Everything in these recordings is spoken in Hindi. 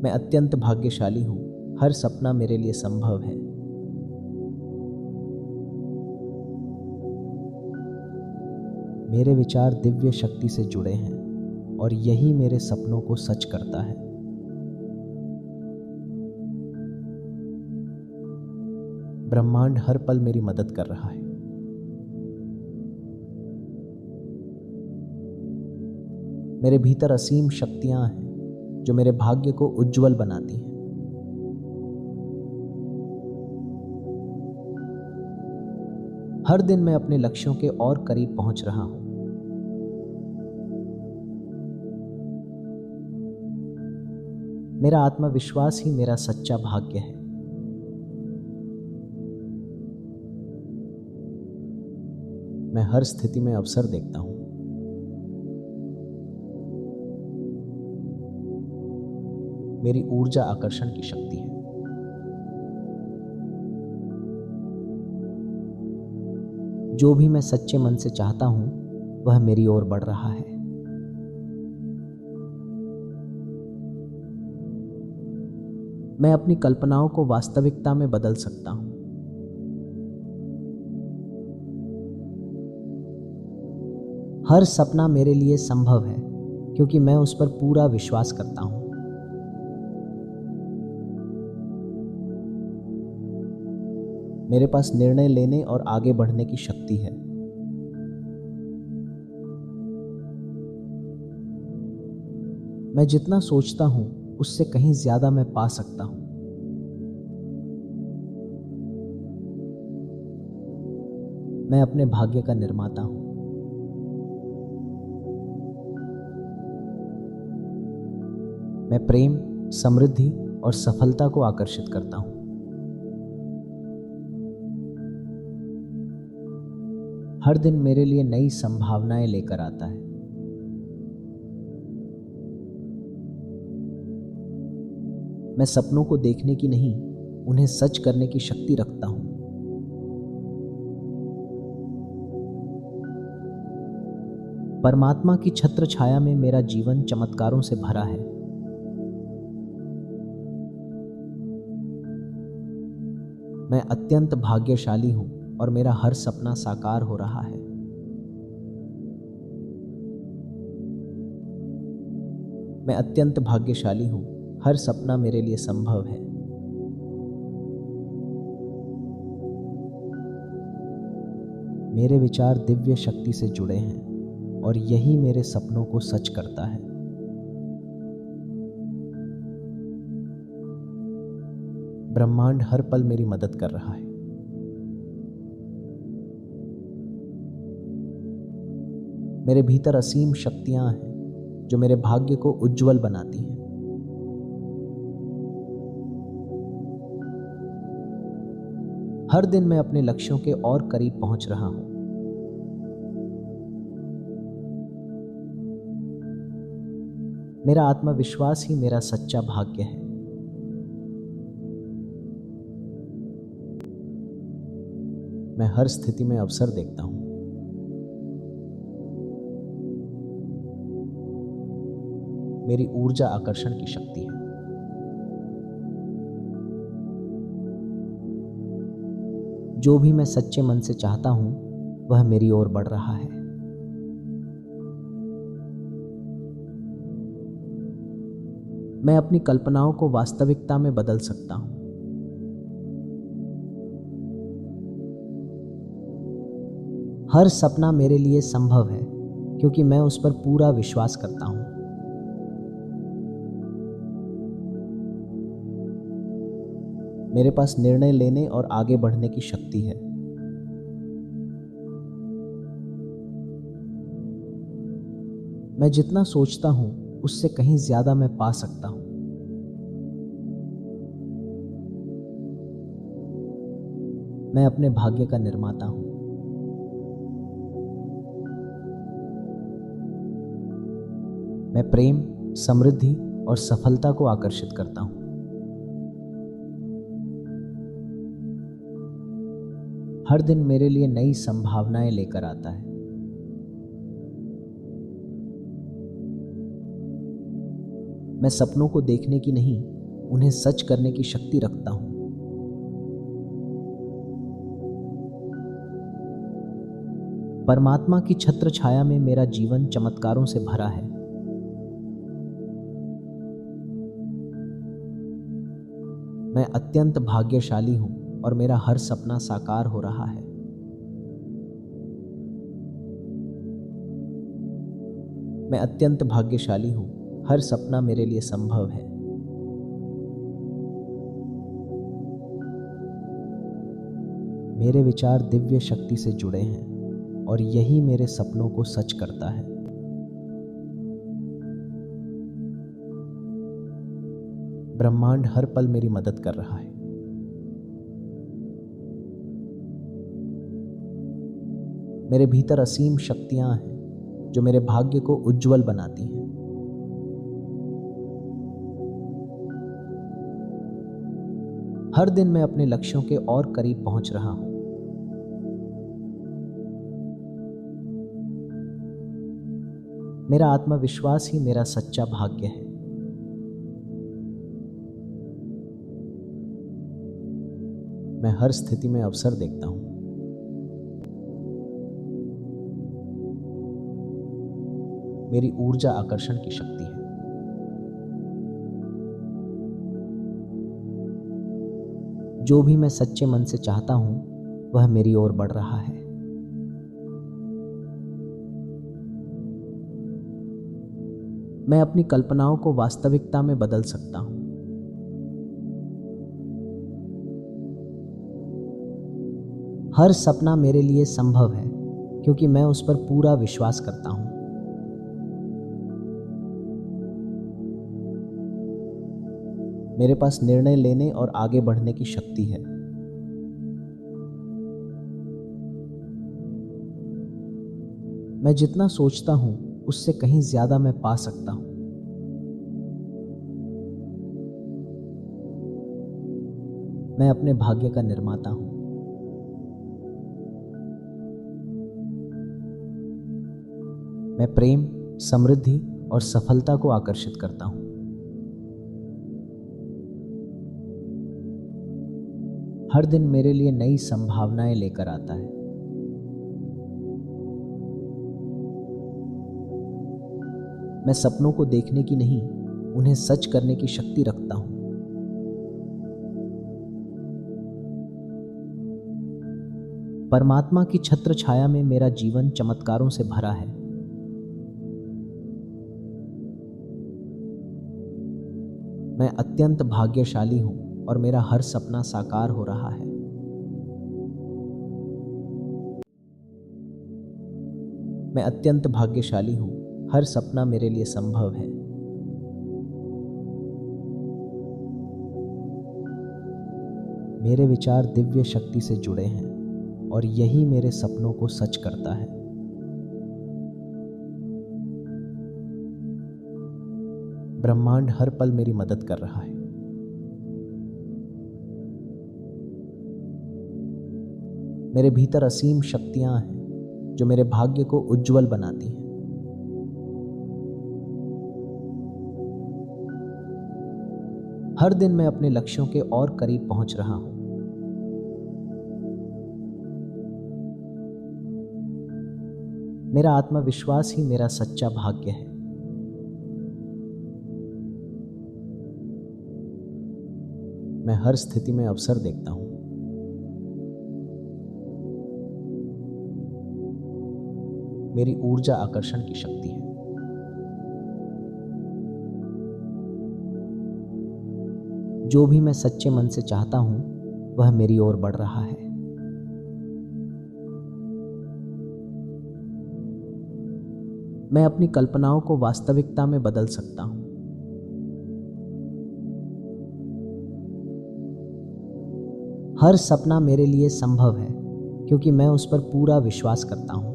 मैं अत्यंत भाग्यशाली हूँ। हर सपना मेरे लिए संभव है। मेरे विचार दिव्य शक्ति से जुड़े हैं और यही मेरे सपनों को सच करता है। ब्रह्मांड हर पल मेरी मदद कर रहा है। मेरे भीतर असीम शक्तियां हैं जो मेरे भाग्य को उज्जवल बनाती हैं। हर दिन मैं अपने लक्ष्यों के और करीब पहुंच रहा हूं। मेरा आत्मविश्वास ही मेरा सच्चा भाग्य है। मैं हर स्थिति में अवसर देखता हूं। मेरी ऊर्जा आकर्षण की शक्ति है। जो भी मैं सच्चे मन से चाहता हूं, वह मेरी ओर बढ़ रहा है। मैं अपनी कल्पनाओं को वास्तविकता में बदल सकता हूं। हर सपना मेरे लिए संभव है क्योंकि मैं उस पर पूरा विश्वास करता हूं। मेरे पास निर्णय लेने और आगे बढ़ने की शक्ति है। मैं जितना सोचता हूं उससे कहीं ज्यादा मैं पा सकता हूं। मैं अपने भाग्य का निर्माता हूं। मैं प्रेम, समृद्धि और सफलता को आकर्षित करता हूं। हर दिन मेरे लिए नई संभावनाएं लेकर आता है। मैं सपनों को देखने की नहीं, उन्हें सच करने की शक्ति रखता हूं। परमात्मा की छत्र छाया में मेरा जीवन चमत्कारों से भरा है। मैं अत्यंत भाग्यशाली हूं और मेरा हर सपना साकार हो रहा है। मैं अत्यंत भाग्यशाली हूं। हर सपना मेरे लिए संभव है। मेरे विचार दिव्य शक्ति से जुड़े हैं और यही मेरे सपनों को सच करता है। ब्रह्मांड हर पल मेरी मदद कर रहा है। मेरे भीतर असीम शक्तियां हैं जो मेरे भाग्य को उज्जवल बनाती हैं। हर दिन मैं अपने लक्ष्यों के और करीब पहुंच रहा हूं। मेरा आत्मविश्वास ही मेरा सच्चा भाग्य है। मैं हर स्थिति में अवसर देखता हूं। मेरी ऊर्जा आकर्षण की शक्ति है। जो भी मैं सच्चे मन से चाहता हूं, वह मेरी ओर बढ़ रहा है। मैं अपनी कल्पनाओं को वास्तविकता में बदल सकता हूं। हर सपना मेरे लिए संभव है क्योंकि मैं उस पर पूरा विश्वास करता हूं। मेरे पास निर्णय लेने और आगे बढ़ने की शक्ति है। मैं जितना सोचता हूं उससे कहीं ज्यादा मैं पा सकता हूं। मैं अपने भाग्य का निर्माता हूं। मैं प्रेम, समृद्धि और सफलता को आकर्षित करता हूं। हर दिन मेरे लिए नई संभावनाएं लेकर आता है। मैं सपनों को देखने की नहीं, उन्हें सच करने की शक्ति रखता हूँ। परमात्मा की छत्र छाया में मेरा जीवन चमत्कारों से भरा है। मैं अत्यंत भाग्यशाली हूँ और मेरा हर सपना साकार हो रहा है। मैं अत्यंत भाग्यशाली हूँ, हर सपना मेरे लिए संभव है। मेरे विचार दिव्य शक्ति से जुड़े हैं और यही मेरे सपनों को सच करता है। ब्रह्मांड हर पल मेरी मदद कर रहा है। मेरे भीतर असीम शक्तियां हैं जो मेरे भाग्य को उज्जवल बनाती हैं। हर दिन मैं अपने लक्ष्यों के और करीब पहुंच रहा हूं। मेरा आत्मविश्वास ही मेरा सच्चा भाग्य है। मैं हर स्थिति में अवसर देखता हूं। मेरी ऊर्जा आकर्षण की शक्ति है। जो भी मैं सच्चे मन से चाहता हूं, वह मेरी ओर बढ़ रहा है। मैं अपनी कल्पनाओं को वास्तविकता में बदल सकता हूं। हर सपना मेरे लिए संभव है क्योंकि मैं उस पर पूरा विश्वास करता हूं। मेरे पास निर्णय लेने और आगे बढ़ने की शक्ति है। मैं जितना सोचता हूं उससे कहीं ज्यादा मैं पा सकता हूं। मैं अपने भाग्य का निर्माता हूं। मैं प्रेम, समृद्धि और सफलता को आकर्षित करता हूं। हर दिन मेरे लिए नई संभावनाएं लेकर आता है। मैं सपनों को देखने की नहीं, उन्हें सच करने की शक्ति रखता हूं। परमात्मा की छत्र छाया में मेरा जीवन चमत्कारों से भरा है। मैं अत्यंत भाग्यशाली हूं और मेरा हर सपना साकार हो रहा है। मैं अत्यंत भाग्यशाली हूं, हर सपना मेरे लिए संभव है। मेरे विचार दिव्य शक्ति से जुड़े हैं और यही मेरे सपनों को सच करता है। ब्रह्मांड हर पल मेरी मदद कर रहा है। मेरे भीतर असीम शक्तियां हैं जो मेरे भाग्य को उज्जवल बनाती हैं। हर दिन मैं अपने लक्ष्यों के और करीब पहुंच रहा हूं। मेरा आत्मविश्वास ही मेरा सच्चा भाग्य है। मैं हर स्थिति में अवसर देखता हूं। मेरी ऊर्जा आकर्षण की शक्ति है। जो भी मैं सच्चे मन से चाहता हूं, वह मेरी ओर बढ़ रहा है। मैं अपनी कल्पनाओं को वास्तविकता में बदल सकता हूं। हर सपना मेरे लिए संभव है क्योंकि मैं उस पर पूरा विश्वास करता हूं।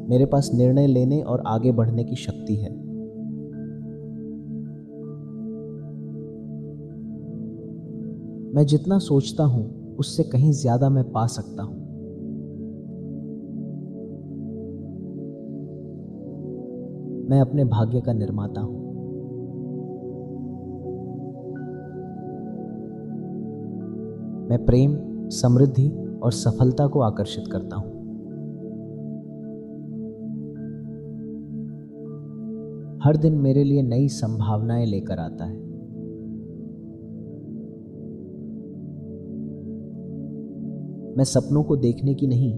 मेरे पास निर्णय लेने और आगे बढ़ने की शक्ति है। मैं जितना सोचता हूं उससे कहीं ज्यादा मैं पा सकता हूं। मैं अपने भाग्य का निर्माता हूँ। मैं प्रेम, समृद्धि और सफलता को आकर्षित करता हूँ। हर दिन मेरे लिए नई संभावनाएं लेकर आता है। मैं सपनों को देखने की नहीं,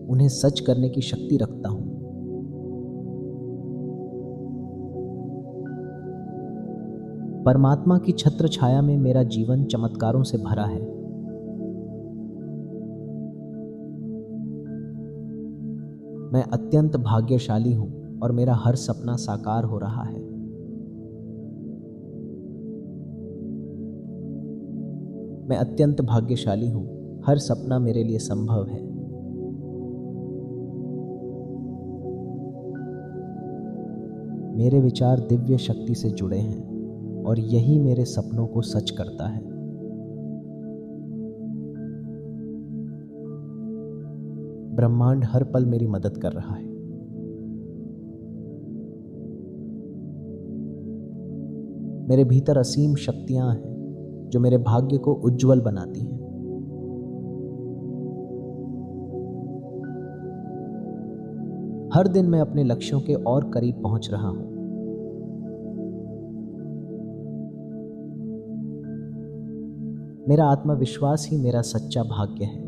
उन्हें सच करने की शक्ति रखता हूँ। परमात्मा की छत्र छाया में मेरा जीवन चमत्कारों से भरा है। मैं अत्यंत भाग्यशाली हूँ और मेरा हर सपना साकार हो रहा है। मैं अत्यंत भाग्यशाली हूँ, हर सपना मेरे लिए संभव है। मेरे विचार दिव्य शक्ति से जुड़े हैं और यही मेरे सपनों को सच करता है। ब्रह्मांड हर पल मेरी मदद कर रहा है। मेरे भीतर असीम शक्तियां हैं जो मेरे भाग्य को उज्जवल बनाती हैं। हर दिन मैं अपने लक्ष्यों के और करीब पहुंच रहा हूं। मेरा आत्मविश्वास ही मेरा सच्चा भाग्य है।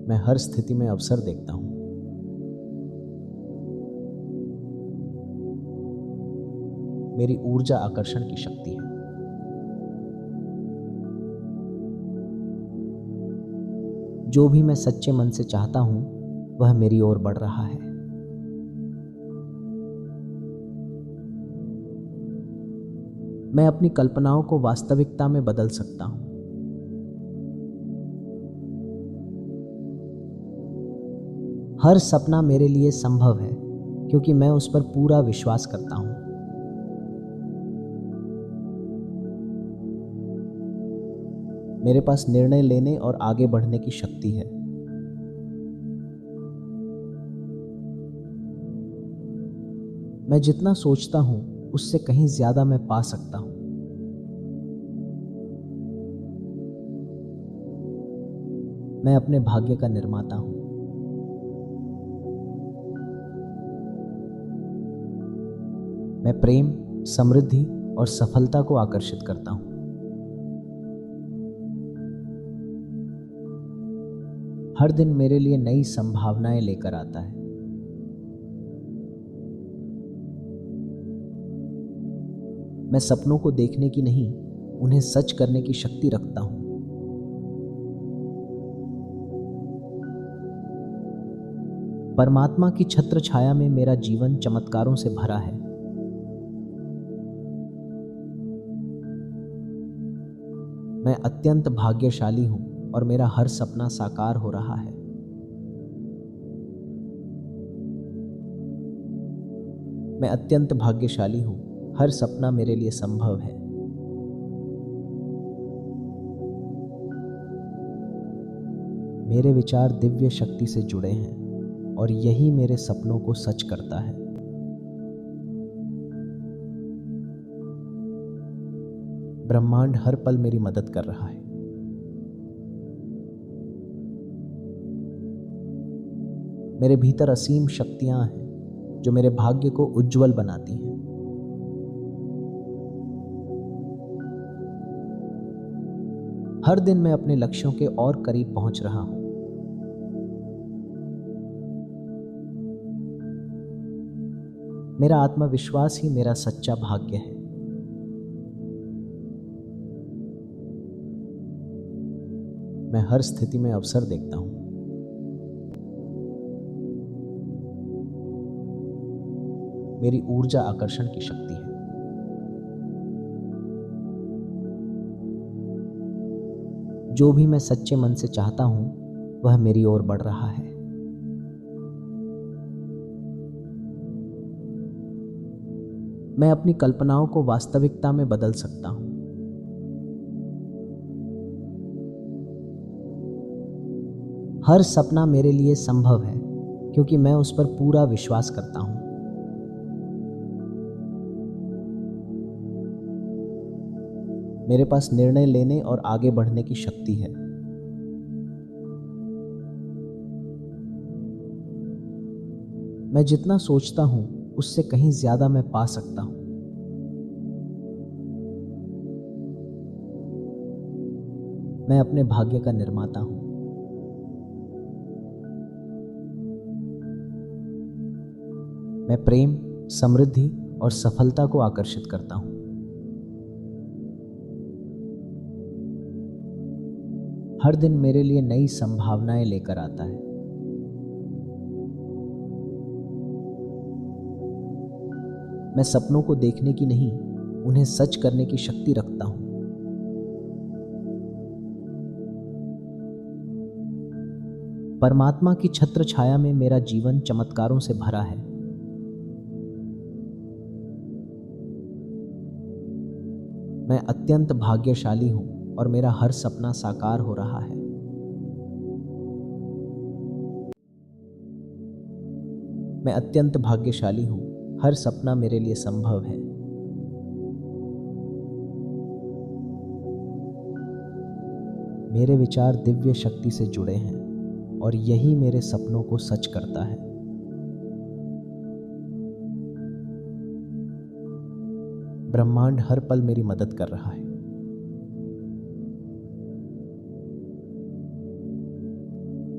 मैं हर स्थिति में अवसर देखता हूं। मेरी ऊर्जा आकर्षण की शक्ति है। जो भी मैं सच्चे मन से चाहता हूं, वह मेरी ओर बढ़ रहा है। मैं अपनी कल्पनाओं को वास्तविकता में बदल सकता हूं। हर सपना मेरे लिए संभव है क्योंकि मैं उस पर पूरा विश्वास करता हूं। मेरे पास निर्णय लेने और आगे बढ़ने की शक्ति है। मैं जितना सोचता हूं, उससे कहीं ज्यादा मैं पा सकता हूं। मैं अपने भाग्य का निर्माता हूं। मैं प्रेम, समृद्धि और सफलता को आकर्षित करता हूं। हर दिन मेरे लिए नई संभावनाएं लेकर आता है। मैं सपनों को देखने की नहीं, उन्हें सच करने की शक्ति रखता हूं। परमात्मा की छत्र छाया में मेरा जीवन चमत्कारों से भरा है। मैं अत्यंत भाग्यशाली हूं और मेरा हर सपना साकार हो रहा है। मैं अत्यंत भाग्यशाली हूं, हर सपना मेरे लिए संभव है। मेरे विचार दिव्य शक्ति से जुड़े हैं और यही मेरे सपनों को सच करता है। ब्रह्मांड हर पल मेरी मदद कर रहा है। मेरे भीतर असीम शक्तियां हैं जो मेरे भाग्य को उज्जवल बनाती हैं। हर दिन मैं अपने लक्ष्यों के और करीब पहुंच रहा हूं। मेरा आत्मविश्वास ही मेरा सच्चा भाग्य है। मैं हर स्थिति में अवसर देखता हूं। मेरी ऊर्जा आकर्षण की शक्ति है। जो भी मैं सच्चे मन से चाहता हूं, वह मेरी ओर बढ़ रहा है। मैं अपनी कल्पनाओं को वास्तविकता में बदल सकता हूं। हर सपना मेरे लिए संभव है क्योंकि मैं उस पर पूरा विश्वास करता हूँ। मेरे पास निर्णय लेने और आगे बढ़ने की शक्ति है। मैं जितना सोचता हूँ उससे कहीं ज्यादा मैं पा सकता हूँ। मैं अपने भाग्य का निर्माता हूँ। मैं प्रेम, समृद्धि और सफलता को आकर्षित करता हूँ। हर दिन मेरे लिए नई संभावनाएं लेकर आता है। मैं सपनों को देखने की नहीं, उन्हें सच करने की शक्ति रखता हूँ। परमात्मा की छत्र छाया में मेरा जीवन चमत्कारों से भरा है। मैं अत्यंत भाग्यशाली हूं और मेरा हर सपना साकार हो रहा है। मैं अत्यंत भाग्यशाली हूं, हर सपना मेरे लिए संभव है। मेरे विचार दिव्य शक्ति से जुड़े हैं और यही मेरे सपनों को सच करता है। ब्रह्मांड हर पल मेरी मदद कर रहा है।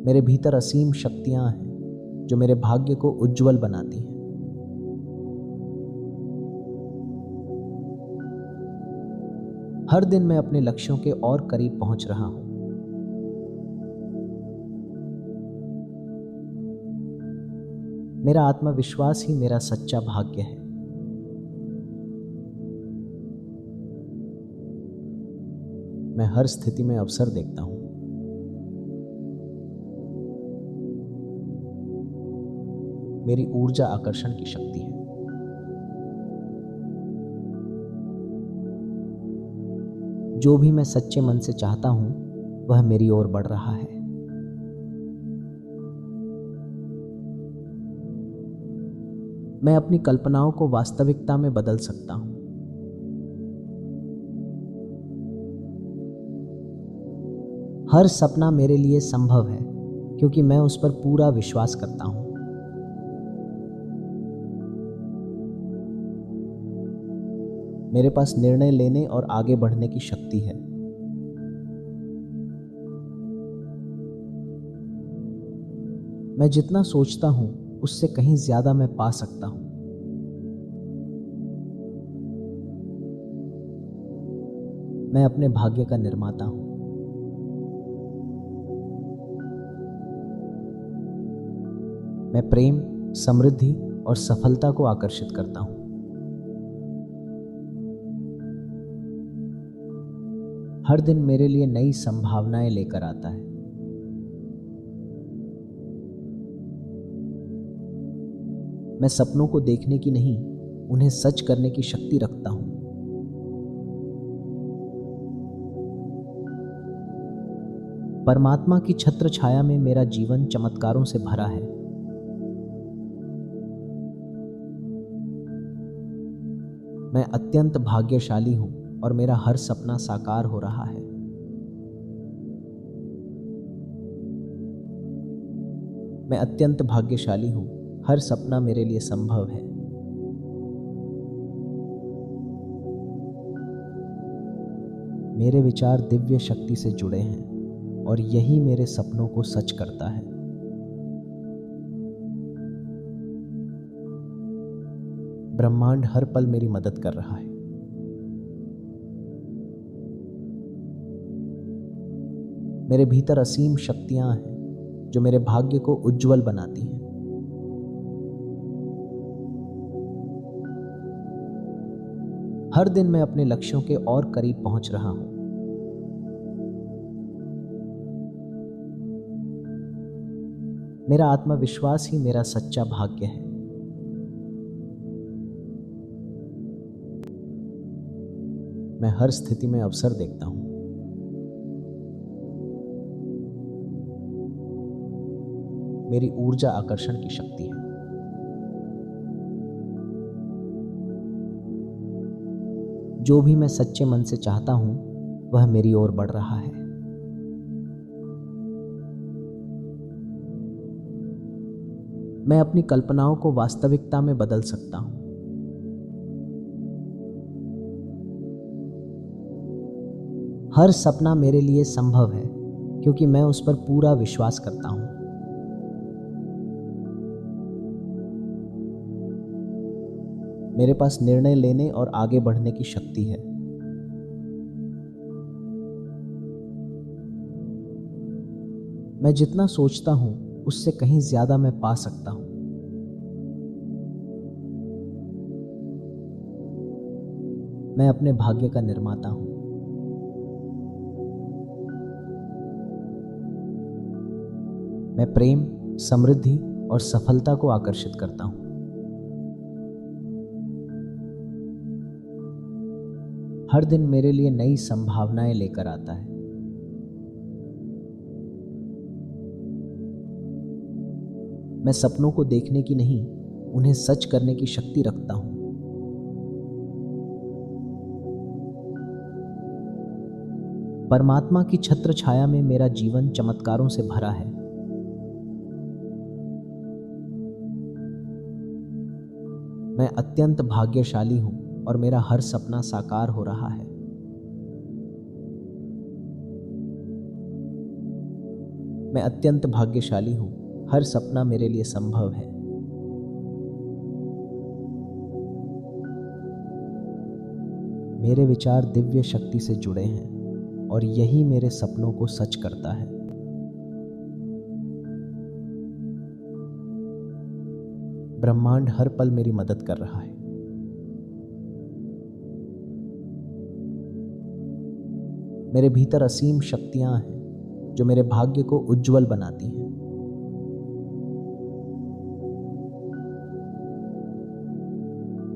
मेरे भीतर असीम शक्तियां हैं जो मेरे भाग्य को उज्जवल बनाती हैं। हर दिन मैं अपने लक्ष्यों के और करीब पहुंच रहा हूं। मेरा आत्मविश्वास ही मेरा सच्चा भाग्य है। मैं हर स्थिति में अवसर देखता हूं। मेरी ऊर्जा आकर्षण की शक्ति है। जो भी मैं सच्चे मन से चाहता हूं वह मेरी ओर बढ़ रहा है। मैं अपनी कल्पनाओं को वास्तविकता में बदल सकता हूं। हर सपना मेरे लिए संभव है क्योंकि मैं उस पर पूरा विश्वास करता हूं। मेरे पास निर्णय लेने और आगे बढ़ने की शक्ति है। मैं जितना सोचता हूं उससे कहीं ज्यादा मैं पा सकता हूं। मैं अपने भाग्य का निर्माता हूं। मैं प्रेम, समृद्धि और सफलता को आकर्षित करता हूं। हर दिन मेरे लिए नई संभावनाएं लेकर आता है। मैं सपनों को देखने की नहीं, उन्हें सच करने की शक्ति रखता हूं। परमात्मा की छत्र छाया में मेरा जीवन चमत्कारों से भरा है। मैं अत्यंत भाग्यशाली हूं और मेरा हर सपना साकार हो रहा है। मैं अत्यंत भाग्यशाली हूं, हर सपना मेरे लिए संभव है। मेरे विचार दिव्य शक्ति से जुड़े हैं और यही मेरे सपनों को सच करता है। ब्रह्मांड हर पल मेरी मदद कर रहा है। मेरे भीतर असीम शक्तियां हैं जो मेरे भाग्य को उज्जवल बनाती हैं। हर दिन मैं अपने लक्ष्यों के और करीब पहुंच रहा हूं। मेरा आत्मविश्वास ही मेरा सच्चा भाग्य है। मैं हर स्थिति में अवसर देखता हूं। मेरी ऊर्जा आकर्षण की शक्ति है। जो भी मैं सच्चे मन से चाहता हूं, वह मेरी ओर बढ़ रहा है। मैं अपनी कल्पनाओं को वास्तविकता में बदल सकता हूं। हर सपना मेरे लिए संभव है क्योंकि मैं उस पर पूरा विश्वास करता हूं। मेरे पास निर्णय लेने और आगे बढ़ने की शक्ति है। मैं जितना सोचता हूं उससे कहीं ज्यादा मैं पा सकता हूं। मैं अपने भाग्य का निर्माता हूं। मैं प्रेम, समृद्धि और सफलता को आकर्षित करता हूं। हर दिन मेरे लिए नई संभावनाएं लेकर आता है। मैं सपनों को देखने की नहीं, उन्हें सच करने की शक्ति रखता हूं। परमात्मा की छत्र छाया में मेरा जीवन चमत्कारों से भरा है। मैं अत्यंत भाग्यशाली हूं और मेरा हर सपना साकार हो रहा है। मैं अत्यंत भाग्यशाली हूं, हर सपना मेरे लिए संभव है। मेरे विचार दिव्य शक्ति से जुड़े हैं और यही मेरे सपनों को सच करता है। ब्रह्मांड हर पल मेरी मदद कर रहा है। मेरे भीतर असीम शक्तियां हैं जो मेरे भाग्य को उज्जवल बनाती हैं।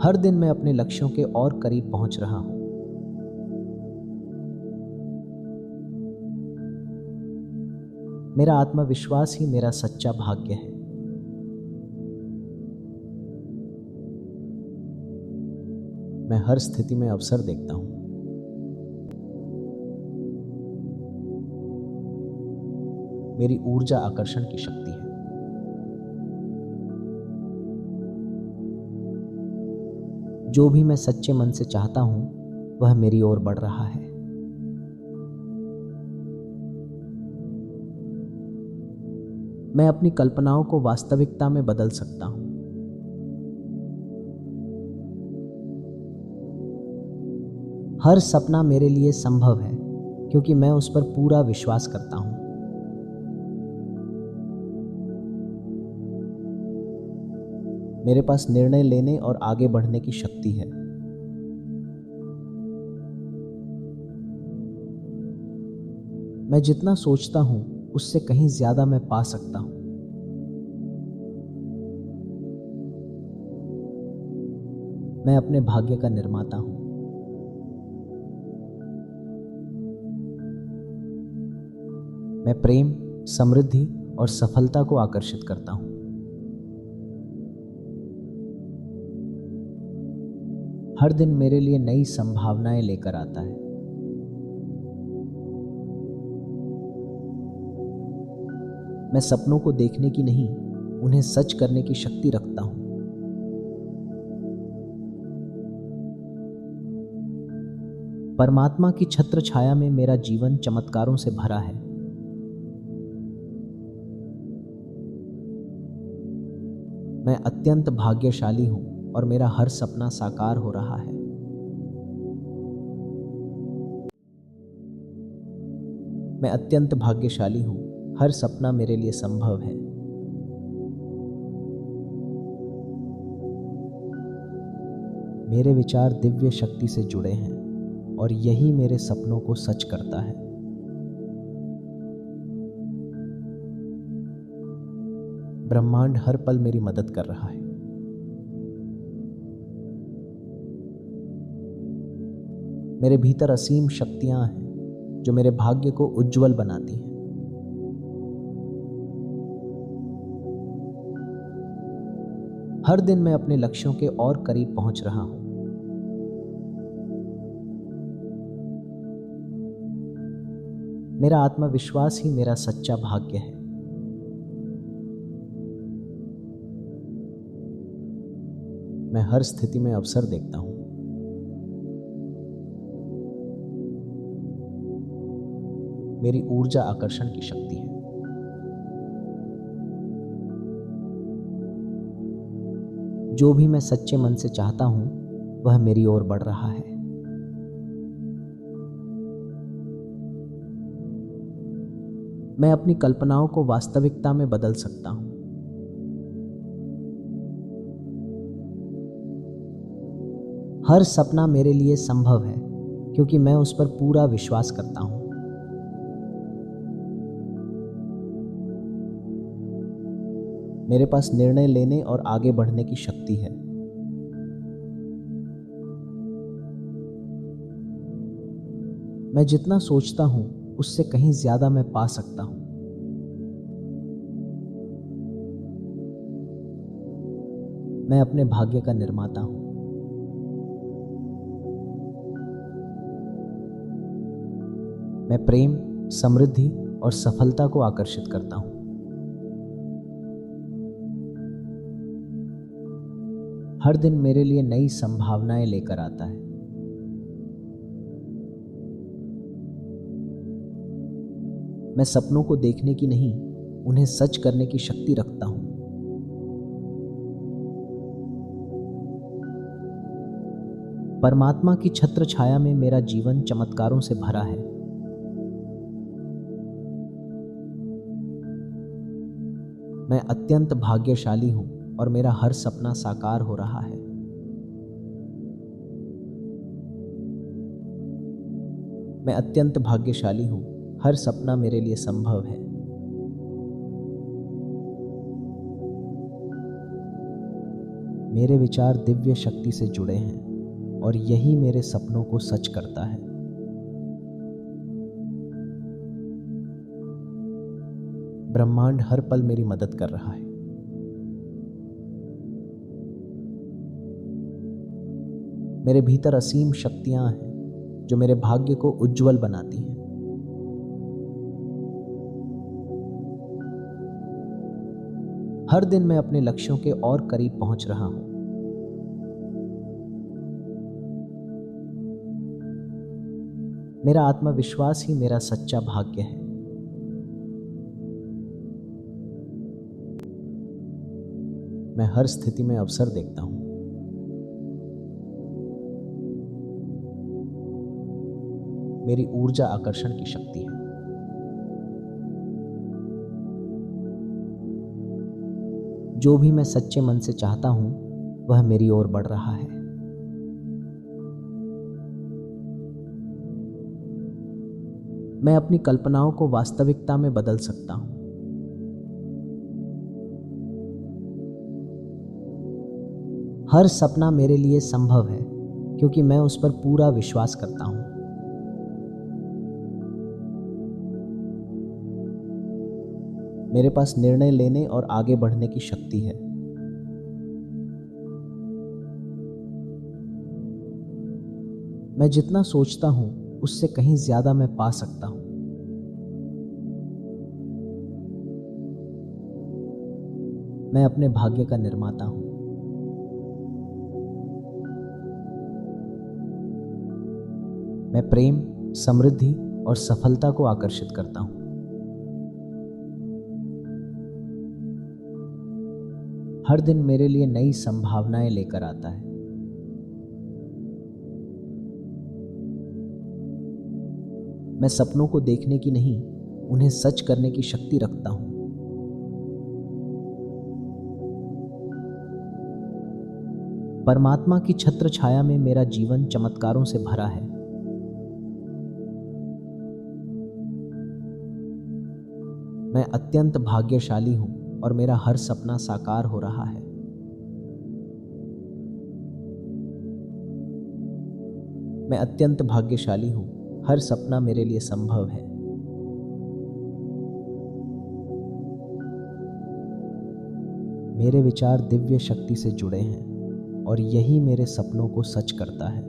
हर दिन मैं अपने लक्ष्यों के और करीब पहुंच रहा हूं। मेरा आत्मविश्वास ही मेरा सच्चा भाग्य है। मैं हर स्थिति में अवसर देखता हूं। मेरी ऊर्जा आकर्षण की शक्ति है। जो भी मैं सच्चे मन से चाहता हूं, वह मेरी ओर बढ़ रहा है। मैं अपनी कल्पनाओं को वास्तविकता में बदल सकता हूं। हर सपना मेरे लिए संभव है क्योंकि मैं उस पर पूरा विश्वास करता हूं। मेरे पास निर्णय लेने और आगे बढ़ने की शक्ति है। मैं जितना सोचता हूं उससे कहीं ज्यादा मैं पा सकता हूं। मैं अपने भाग्य का निर्माता हूं। मैं प्रेम, समृद्धि और सफलता को आकर्षित करता हूं। हर दिन मेरे लिए नई संभावनाएं लेकर आता है। मैं सपनों को देखने की नहीं, उन्हें सच करने की शक्ति रखता हूं। परमात्मा की छत्र छाया में मेरा जीवन चमत्कारों से भरा है। मैं अत्यंत भाग्यशाली हूं और मेरा हर सपना साकार हो रहा है। मैं अत्यंत भाग्यशाली हूं, हर सपना मेरे लिए संभव है। मेरे विचार दिव्य शक्ति से जुड़े हैं और यही मेरे सपनों को सच करता है। ब्रह्मांड हर पल मेरी मदद कर रहा है। मेरे भीतर असीम शक्तियां हैं जो मेरे भाग्य को उज्जवल बनाती हैं। हर दिन मैं अपने लक्ष्यों के और करीब पहुंच रहा हूं। मेरा आत्मविश्वास ही मेरा सच्चा भाग्य है। मैं हर स्थिति में अवसर देखता हूं। मेरी ऊर्जा आकर्षण की शक्ति है। जो भी मैं सच्चे मन से चाहता हूं, वह मेरी ओर बढ़ रहा है। मैं अपनी कल्पनाओं को वास्तविकता में बदल सकता हूं। हर सपना मेरे लिए संभव है, क्योंकि मैं उस पर पूरा विश्वास करता हूं। मेरे पास निर्णय लेने और आगे बढ़ने की शक्ति है। मैं जितना सोचता हूं, उससे कहीं ज्यादा मैं पा सकता हूं। मैं अपने भाग्य का निर्माता हूं। मैं प्रेम, समृद्धि और सफलता को आकर्षित करता हूं। हर दिन मेरे लिए नई संभावनाएं लेकर आता है। मैं सपनों को देखने की नहीं, उन्हें सच करने की शक्ति रखता हूं। परमात्मा की छत्र छाया में मेरा जीवन चमत्कारों से भरा है। मैं अत्यंत भाग्यशाली हूं और मेरा हर सपना साकार हो रहा है। मैं अत्यंत भाग्यशाली हूं, हर सपना मेरे लिए संभव है। मेरे विचार दिव्य शक्ति से जुड़े हैं और यही मेरे सपनों को सच करता है। ब्रह्मांड हर पल मेरी मदद कर रहा है। मेरे भीतर असीम शक्तियां हैं जो मेरे भाग्य को उज्जवल बनाती हैं। हर दिन मैं अपने लक्ष्यों के और करीब पहुंच रहा हूं। मेरा आत्मविश्वास ही मेरा सच्चा भाग्य है। मैं हर स्थिति में अवसर देखता हूं। मेरी ऊर्जा आकर्षण की शक्ति है। जो भी मैं सच्चे मन से चाहता हूं, वह मेरी ओर बढ़ रहा है। मैं अपनी कल्पनाओं को वास्तविकता में बदल सकता हूं। हर सपना मेरे लिए संभव है, क्योंकि मैं उस पर पूरा विश्वास करता हूं। मेरे पास निर्णय लेने और आगे बढ़ने की शक्ति है। मैं जितना सोचता हूं, उससे कहीं ज्यादा मैं पा सकता हूं। मैं अपने भाग्य का निर्माता हूं। मैं प्रेम, समृद्धि और सफलता को आकर्षित करता हूं। हर दिन मेरे लिए नई संभावनाएं लेकर आता है। मैं सपनों को देखने की नहीं, उन्हें सच करने की शक्ति रखता हूं। परमात्मा की छत्र छाया में मेरा जीवन चमत्कारों से भरा है। मैं अत्यंत भाग्यशाली हूं और मेरा हर सपना साकार हो रहा है। मैं अत्यंत भाग्यशाली हूं, हर सपना मेरे लिए संभव है। मेरे विचार दिव्य शक्ति से जुड़े हैं और यही मेरे सपनों को सच करता है।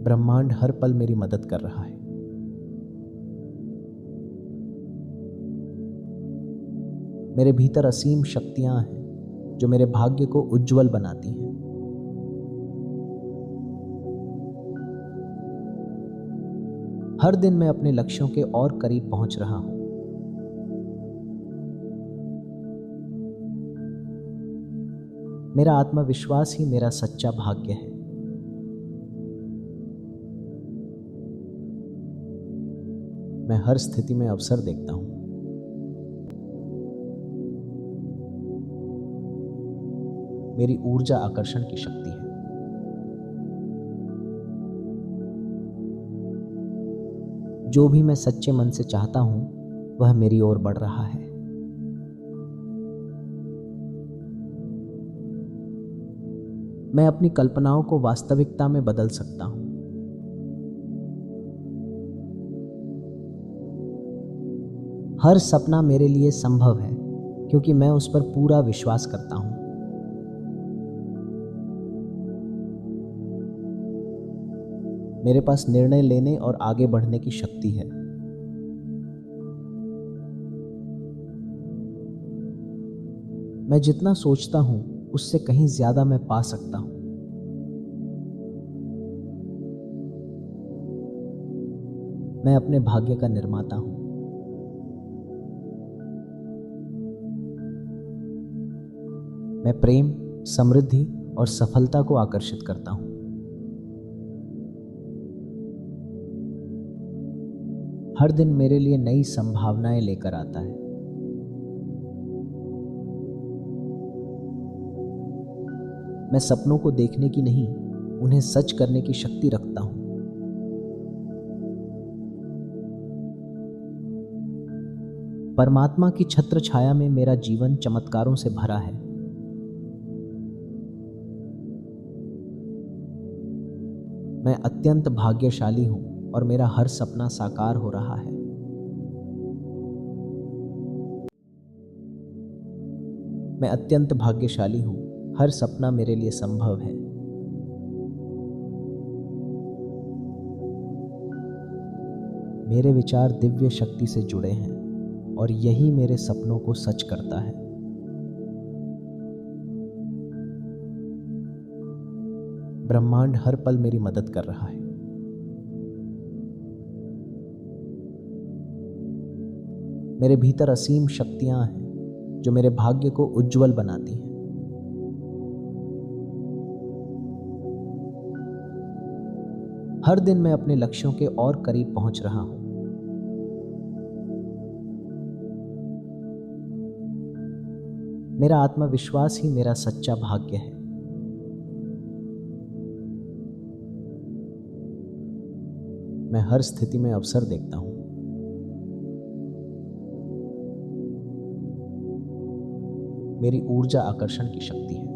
ब्रह्मांड हर पल मेरी मदद कर रहा है। मेरे भीतर असीम शक्तियां हैं जो मेरे भाग्य को उज्जवल बनाती हैं। हर दिन मैं अपने लक्ष्यों के और करीब पहुंच रहा हूं। मेरा आत्मविश्वास ही मेरा सच्चा भाग्य है। मैं हर स्थिति में अवसर देखता हूं। मेरी ऊर्जा आकर्षण की शक्ति है। जो भी मैं सच्चे मन से चाहता हूं वह मेरी ओर बढ़ रहा है। मैं अपनी कल्पनाओं को वास्तविकता में बदल सकता हूं। हर सपना मेरे लिए संभव है क्योंकि मैं उस पर पूरा विश्वास करता हूं। मेरे पास निर्णय लेने और आगे बढ़ने की शक्ति है। मैं जितना सोचता हूं उससे कहीं ज्यादा मैं पा सकता हूं। मैं अपने भाग्य का निर्माता हूं। मैं प्रेम, समृद्धि और सफलता को आकर्षित करता हूं। हर दिन मेरे लिए नई संभावनाएं लेकर आता है। मैं सपनों को देखने की नहीं, उन्हें सच करने की शक्ति रखता हूं। परमात्मा की छत्र छाया में मेरा जीवन चमत्कारों से भरा है। मैं अत्यंत भाग्यशाली हूं और मेरा हर सपना साकार हो रहा है। मैं अत्यंत भाग्यशाली हूं, हर सपना मेरे लिए संभव है। मेरे विचार दिव्य शक्ति से जुड़े हैं और यही मेरे सपनों को सच करता है। ब्रह्मांड हर पल मेरी मदद कर रहा है। मेरे भीतर असीम शक्तियां हैं जो मेरे भाग्य को उज्जवल बनाती हैं। हर दिन मैं अपने लक्ष्यों के और करीब पहुंच रहा हूं। मेरा आत्मविश्वास ही मेरा सच्चा भाग्य है। मैं हर स्थिति में अवसर देखता हूं। मेरी ऊर्जा आकर्षण की शक्ति है।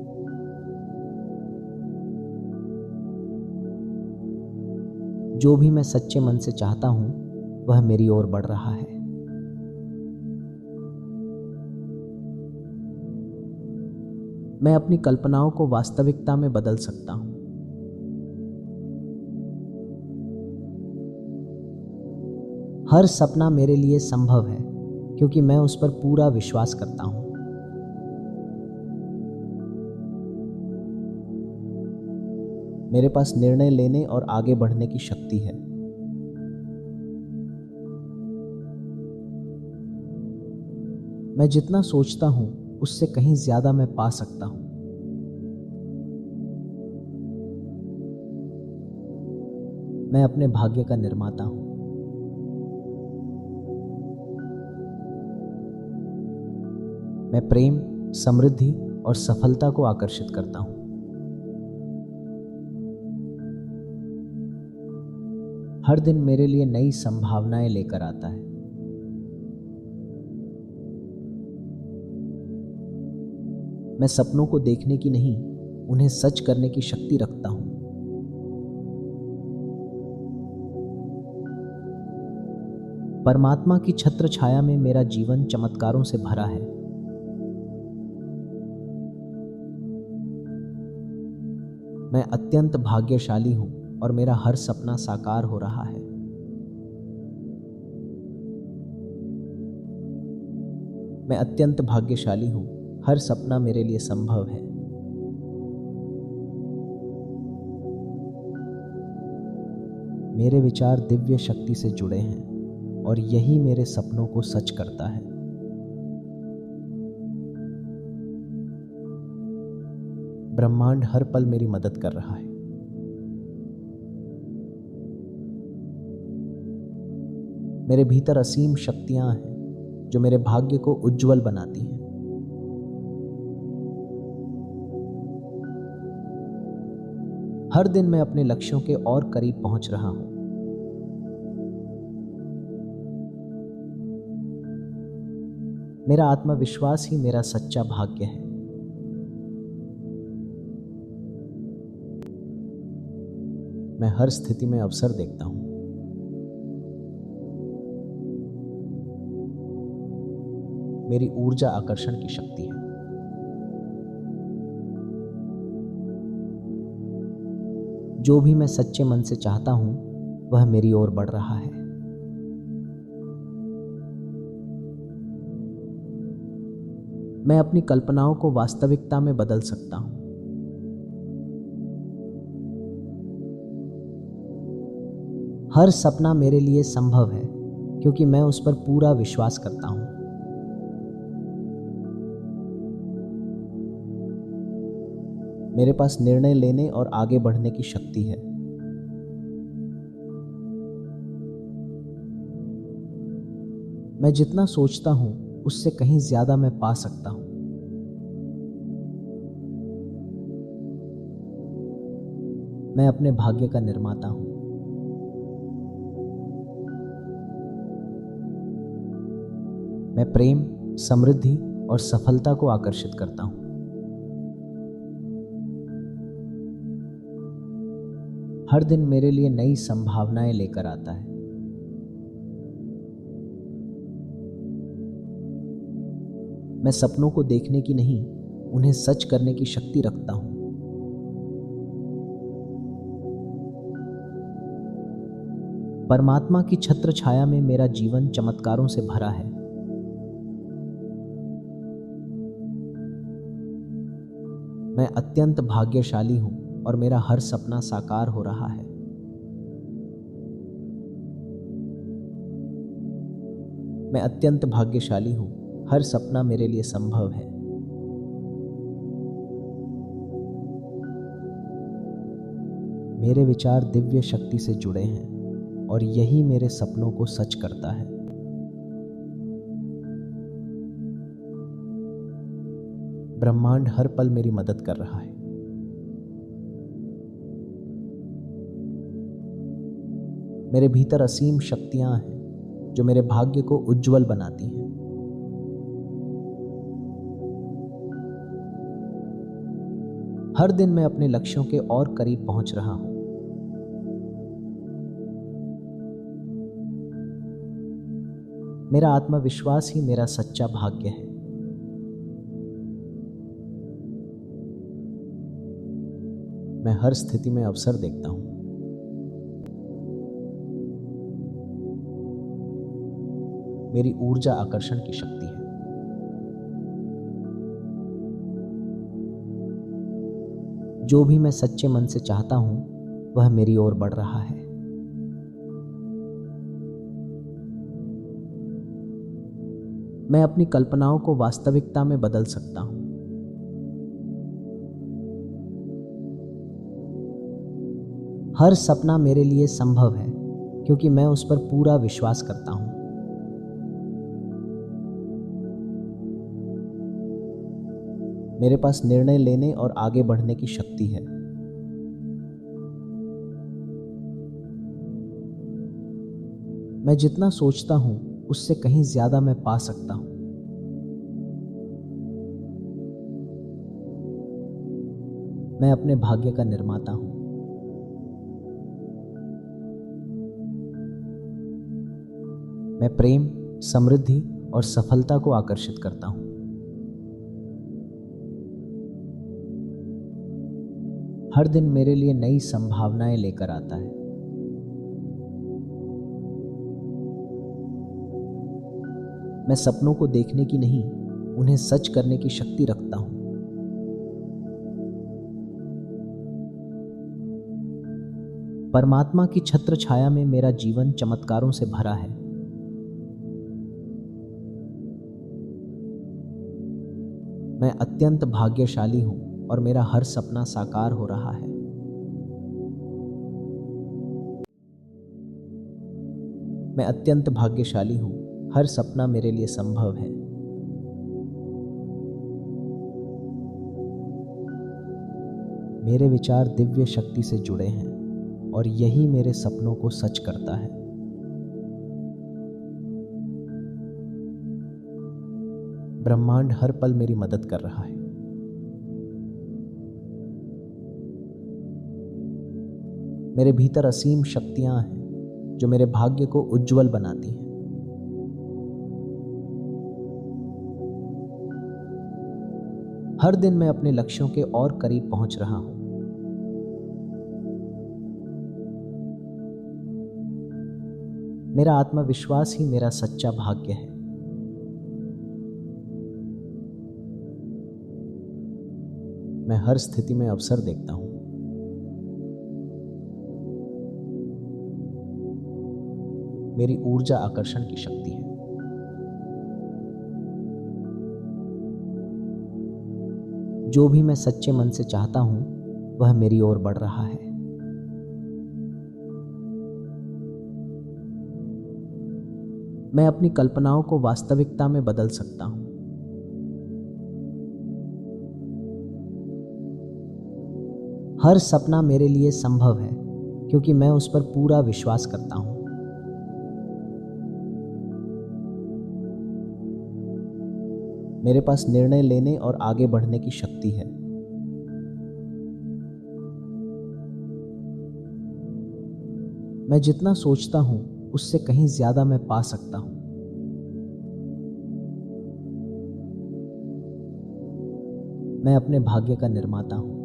जो भी मैं सच्चे मन से चाहता हूं वह मेरी ओर बढ़ रहा है। मैं अपनी कल्पनाओं को वास्तविकता में बदल सकता हूं। हर सपना मेरे लिए संभव है क्योंकि मैं उस पर पूरा विश्वास करता हूं। मेरे पास निर्णय लेने और आगे बढ़ने की शक्ति है। मैं जितना सोचता हूं उससे कहीं ज्यादा मैं पा सकता हूं। मैं अपने भाग्य का निर्माता हूं। मैं प्रेम, समृद्धि और सफलता को आकर्षित करता हूं। हर दिन मेरे लिए नई संभावनाएं लेकर आता है। मैं सपनों को देखने की नहीं, उन्हें सच करने की शक्ति रखता हूं। परमात्मा की छत्र छाया में मेरा जीवन चमत्कारों से भरा है। मैं अत्यंत भाग्यशाली हूँ और मेरा हर सपना साकार हो रहा है। मैं अत्यंत भाग्यशाली हूँ, हर सपना मेरे लिए संभव है। मेरे विचार दिव्य शक्ति से जुड़े हैं और यही मेरे सपनों को सच करता है। ब्रह्मांड हर पल मेरी मदद कर रहा है। मेरे भीतर असीम शक्तियां हैं जो मेरे भाग्य को उज्जवल बनाती हैं। हर दिन मैं अपने लक्ष्यों के और करीब पहुंच रहा हूं। मेरा आत्मविश्वास ही मेरा सच्चा भाग्य है। मैं हर स्थिति में अवसर देखता हूं। मेरी ऊर्जा आकर्षण की शक्ति है। जो भी मैं सच्चे मन से चाहता हूं, वह मेरी ओर बढ़ रहा है। मैं अपनी कल्पनाओं को वास्तविकता में बदल सकता हूं। हर सपना मेरे लिए संभव है क्योंकि मैं उस पर पूरा विश्वास करता हूं। मेरे पास निर्णय लेने और आगे बढ़ने की शक्ति है। मैं जितना सोचता हूं उससे कहीं ज्यादा मैं पा सकता हूं। मैं अपने भाग्य का निर्माता हूं। मैं प्रेम, समृद्धि और सफलता को आकर्षित करता हूं। हर दिन मेरे लिए नई संभावनाएं लेकर आता है। मैं सपनों को देखने की नहीं, उन्हें सच करने की शक्ति रखता हूं। परमात्मा की छत्र छाया में मेरा जीवन चमत्कारों से भरा है। मैं अत्यंत भाग्यशाली हूं और मेरा हर सपना साकार हो रहा है। मैं अत्यंत भाग्यशाली हूं, हर सपना मेरे लिए संभव है। मेरे विचार दिव्य शक्ति से जुड़े हैं और यही मेरे सपनों को सच करता है। ब्रह्मांड हर पल मेरी मदद कर रहा है। मेरे भीतर असीम शक्तियां हैं जो मेरे भाग्य को उज्जवल बनाती हैं। हर दिन मैं अपने लक्ष्यों के और करीब पहुंच रहा हूं। मेरा आत्मविश्वास ही मेरा सच्चा भाग्य है। मैं हर स्थिति में अवसर देखता हूं। मेरी ऊर्जा आकर्षण की शक्ति है। जो भी मैं सच्चे मन से चाहता हूं, वह मेरी ओर बढ़ रहा है। मैं अपनी कल्पनाओं को वास्तविकता में बदल सकता हूं। हर सपना मेरे लिए संभव है क्योंकि मैं उस पर पूरा विश्वास करता हूं। मेरे पास निर्णय लेने और आगे बढ़ने की शक्ति है। मैं जितना सोचता हूं उससे कहीं ज्यादा मैं पा सकता हूं। मैं अपने भाग्य का निर्माता हूं। मैं प्रेम, समृद्धि और सफलता को आकर्षित करता हूँ। हर दिन मेरे लिए नई संभावनाएं लेकर आता है। मैं सपनों को देखने की नहीं, उन्हें सच करने की शक्ति रखता हूँ। परमात्मा की छत्र छाया में मेरा जीवन चमत्कारों से भरा है। मैं अत्यंत भाग्यशाली हूँ और मेरा हर सपना साकार हो रहा है। मैं अत्यंत भाग्यशाली हूँ, हर सपना मेरे लिए संभव है। मेरे विचार दिव्य शक्ति से जुड़े हैं और यही मेरे सपनों को सच करता है। ब्रह्मांड हर पल मेरी मदद कर रहा है। मेरे भीतर असीम शक्तियां हैं जो मेरे भाग्य को उज्जवल बनाती हैं। हर दिन मैं अपने लक्ष्यों के और करीब पहुंच रहा हूं। मेरा आत्मविश्वास ही मेरा सच्चा भाग्य है। मैं हर स्थिति में अवसर देखता हूं। मेरी ऊर्जा आकर्षण की शक्ति है। जो भी मैं सच्चे मन से चाहता हूं, वह मेरी ओर बढ़ रहा है। मैं अपनी कल्पनाओं को वास्तविकता में बदल सकता हूं। हर सपना मेरे लिए संभव है क्योंकि मैं उस पर पूरा विश्वास करता हूं। मेरे पास निर्णय लेने और आगे बढ़ने की शक्ति है। मैं जितना सोचता हूं उससे कहीं ज्यादा मैं पा सकता हूं। मैं अपने भाग्य का निर्माता हूं।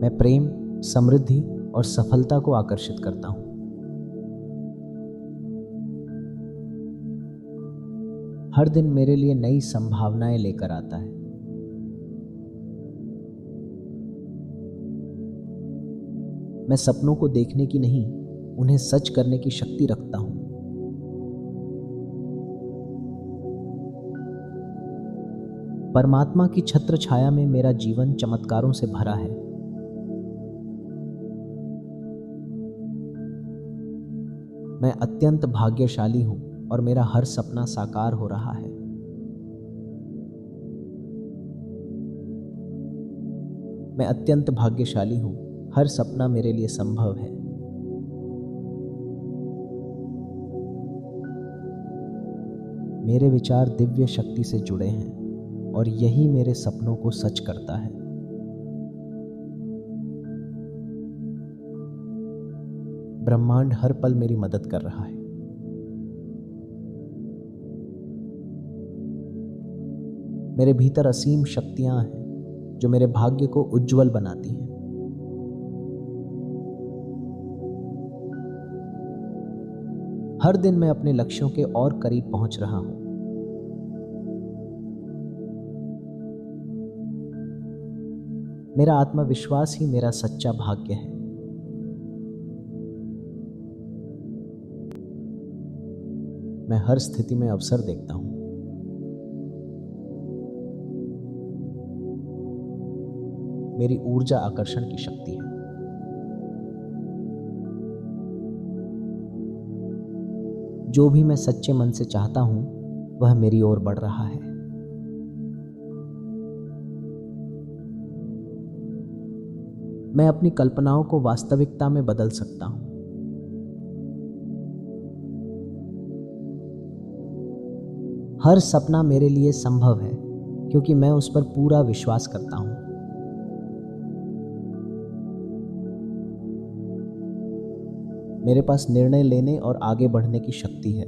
मैं प्रेम, समृद्धि और सफलता को आकर्षित करता हूं। हर दिन मेरे लिए नई संभावनाएं लेकर आता है। मैं सपनों को देखने की नहीं, उन्हें सच करने की शक्ति रखता हूं। परमात्मा की छत्र छाया में मेरा जीवन चमत्कारों से भरा है। मैं अत्यंत भाग्यशाली हूं और मेरा हर सपना साकार हो रहा है। मैं अत्यंत भाग्यशाली हूं, हर सपना मेरे लिए संभव है। मेरे विचार दिव्य शक्ति से जुड़े हैं और यही मेरे सपनों को सच करता है। ब्रह्मांड हर पल मेरी मदद कर रहा है। मेरे भीतर असीम शक्तियां हैं जो मेरे भाग्य को उज्जवल बनाती हैं। हर दिन मैं अपने लक्ष्यों के और करीब पहुंच रहा हूं। मेरा आत्मविश्वास ही मेरा सच्चा भाग्य है। मैं हर स्थिति में अवसर देखता हूं। मेरी ऊर्जा आकर्षण की शक्ति है। जो भी मैं सच्चे मन से चाहता हूं, वह मेरी ओर बढ़ रहा है। मैं अपनी कल्पनाओं को वास्तविकता में बदल सकता हूं। हर सपना मेरे लिए संभव है क्योंकि मैं उस पर पूरा विश्वास करता हूं। मेरे पास निर्णय लेने और आगे बढ़ने की शक्ति है।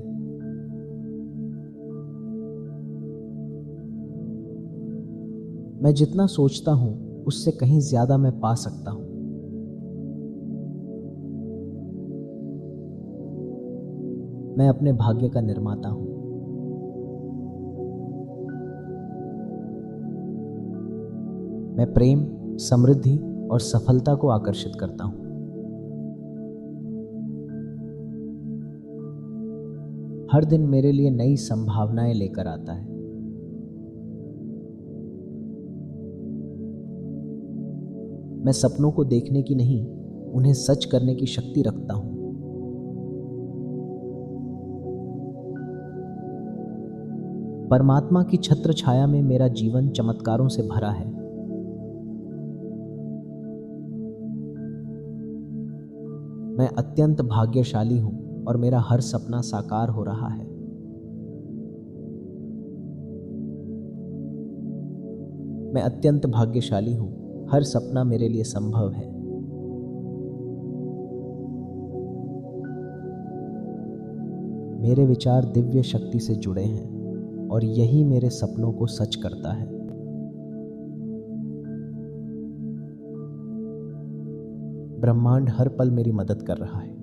मैं जितना सोचता हूं उससे कहीं ज्यादा मैं पा सकता हूं। मैं अपने भाग्य का निर्माता हूं। मैं प्रेम, समृद्धि और सफलता को आकर्षित करता हूं। हर दिन मेरे लिए नई संभावनाएं लेकर आता है। मैं सपनों को देखने की नहीं, उन्हें सच करने की शक्ति रखता हूं। परमात्मा की छत्र छाया में मेरा जीवन चमत्कारों से भरा है। मैं अत्यंत भाग्यशाली हूं और मेरा हर सपना साकार हो रहा है। मैं अत्यंत भाग्यशाली हूं, हर सपना मेरे लिए संभव है। मेरे विचार दिव्य शक्ति से जुड़े हैं और यही मेरे सपनों को सच करता है। ब्रह्मांड हर पल मेरी मदद कर रहा है।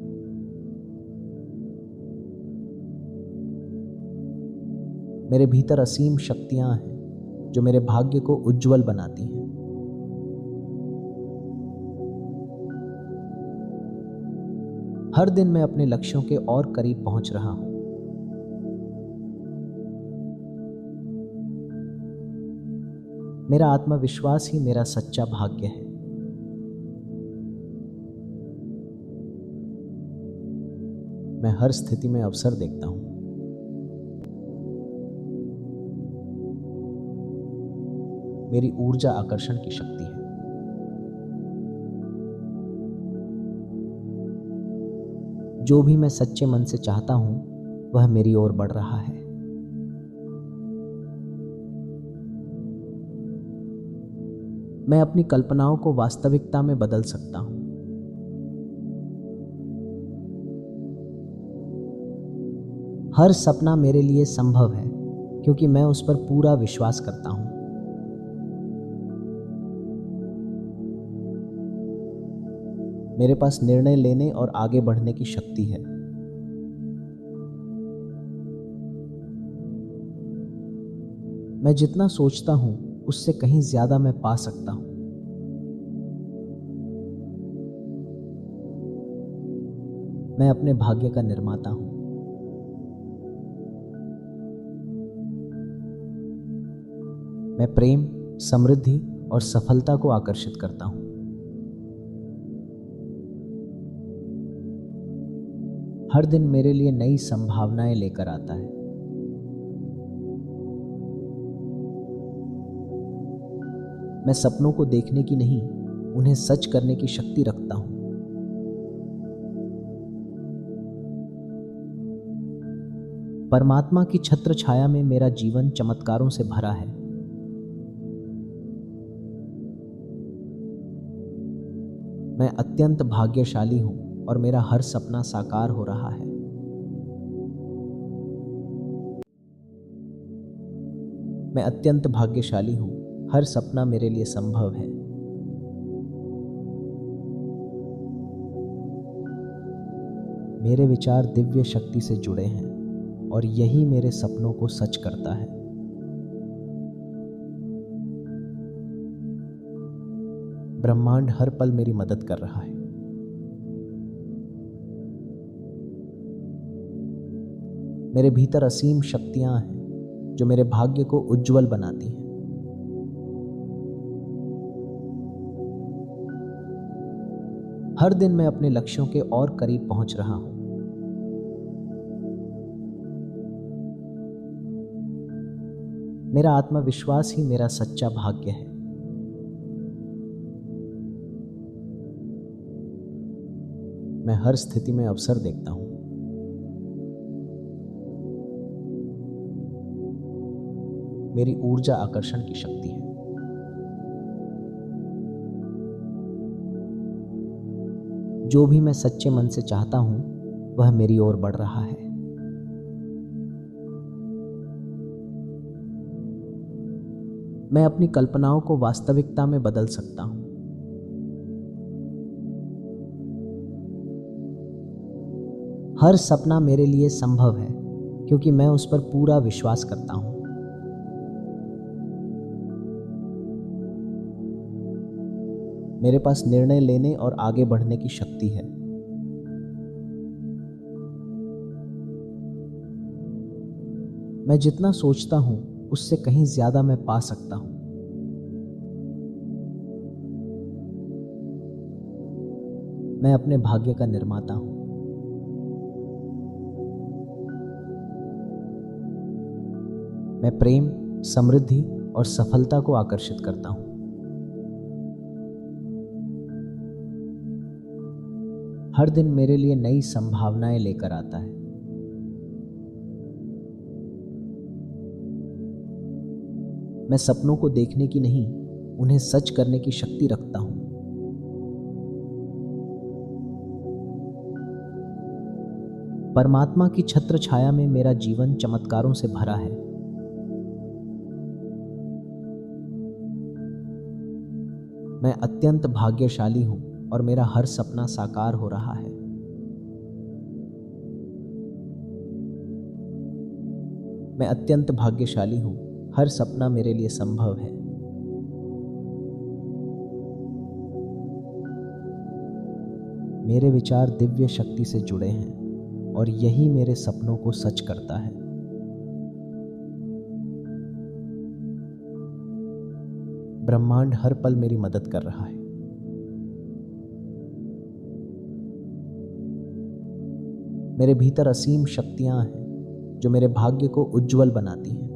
मेरे भीतर असीम शक्तियां हैं जो मेरे भाग्य को उज्जवल बनाती हैं। हर दिन मैं अपने लक्ष्यों के और करीब पहुंच रहा हूं। मेरा आत्मविश्वास ही मेरा सच्चा भाग्य है। मैं हर स्थिति में अवसर देखता हूं। मेरी ऊर्जा आकर्षण की शक्ति है। जो भी मैं सच्चे मन से चाहता हूं वह मेरी ओर बढ़ रहा है। मैं अपनी कल्पनाओं को वास्तविकता में बदल सकता हूं। हर सपना मेरे लिए संभव है क्योंकि मैं उस पर पूरा विश्वास करता हूं। मेरे पास निर्णय लेने और आगे बढ़ने की शक्ति है। मैं जितना सोचता हूं उससे कहीं ज्यादा मैं पा सकता हूं। मैं अपने भाग्य का निर्माता हूं। मैं प्रेम, समृद्धि और सफलता को आकर्षित करता हूं। हर दिन मेरे लिए नई संभावनाएं लेकर आता है। मैं सपनों को देखने की नहीं, उन्हें सच करने की शक्ति रखता हूं। परमात्मा की छत्र छाया में मेरा जीवन चमत्कारों से भरा है। मैं अत्यंत भाग्यशाली हूं और मेरा हर सपना साकार हो रहा है। मैं अत्यंत भाग्यशाली हूं, हर सपना मेरे लिए संभव है। मेरे विचार दिव्य शक्ति से जुड़े हैं और यही मेरे सपनों को सच करता है। ब्रह्मांड हर पल मेरी मदद कर रहा है। मेरे भीतर असीम शक्तियां हैं जो मेरे भाग्य को उज्जवल बनाती हैं। हर दिन मैं अपने लक्ष्यों के और करीब पहुंच रहा हूं। मेरा आत्मविश्वास ही मेरा सच्चा भाग्य है। मैं हर स्थिति में अवसर देखता हूं। मेरी ऊर्जा आकर्षण की शक्ति है। जो भी मैं सच्चे मन से चाहता हूँ वह मेरी ओर बढ़ रहा है। मैं अपनी कल्पनाओं को वास्तविकता में बदल सकता हूँ। हर सपना मेरे लिए संभव है क्योंकि मैं उस पर पूरा विश्वास करता हूँ। मेरे पास निर्णय लेने और आगे बढ़ने की शक्ति है। मैं जितना सोचता हूँ उससे कहीं ज्यादा मैं पा सकता हूँ। मैं अपने भाग्य का निर्माता हूँ। मैं प्रेम, समृद्धि और सफलता को आकर्षित करता हूँ। हर दिन मेरे लिए नई संभावनाएं लेकर आता है। मैं सपनों को देखने की नहीं, उन्हें सच करने की शक्ति रखता हूं। परमात्मा की छत्र छाया में मेरा जीवन चमत्कारों से भरा है। मैं अत्यंत भाग्यशाली हूं और मेरा हर सपना साकार हो रहा है। मैं अत्यंत भाग्यशाली हूं, हर सपना मेरे लिए संभव है। मेरे विचार दिव्य शक्ति से जुड़े हैं और यही मेरे सपनों को सच करता है। ब्रह्मांड हर पल मेरी मदद कर रहा है। मेरे भीतर असीम शक्तियां हैं जो मेरे भाग्य को उज्जवल बनाती हैं।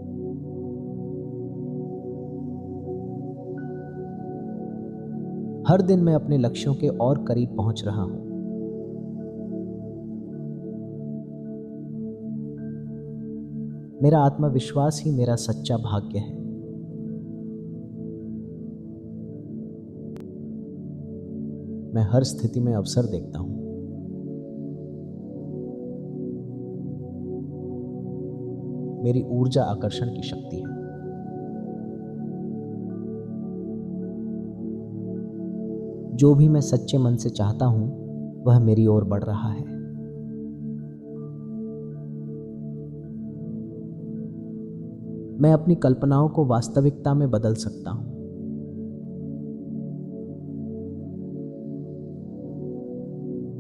हर दिन मैं अपने लक्ष्यों के और करीब पहुंच रहा हूं। मेरा आत्मविश्वास ही मेरा सच्चा भाग्य है। मैं हर स्थिति में अवसर देखता हूं। मेरी ऊर्जा आकर्षण की शक्ति है। जो भी मैं सच्चे मन से चाहता हूं वह मेरी ओर बढ़ रहा है। मैं अपनी कल्पनाओं को वास्तविकता में बदल सकता हूं।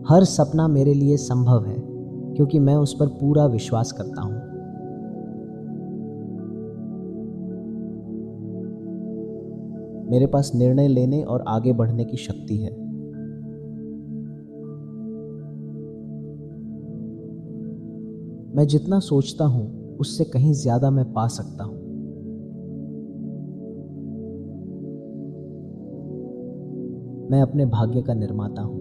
हर सपना मेरे लिए संभव है क्योंकि मैं उस पर पूरा विश्वास करता हूं। मेरे पास निर्णय लेने और आगे बढ़ने की शक्ति है। मैं जितना सोचता हूं उससे कहीं ज्यादा मैं पा सकता हूं। मैं अपने भाग्य का निर्माता हूं।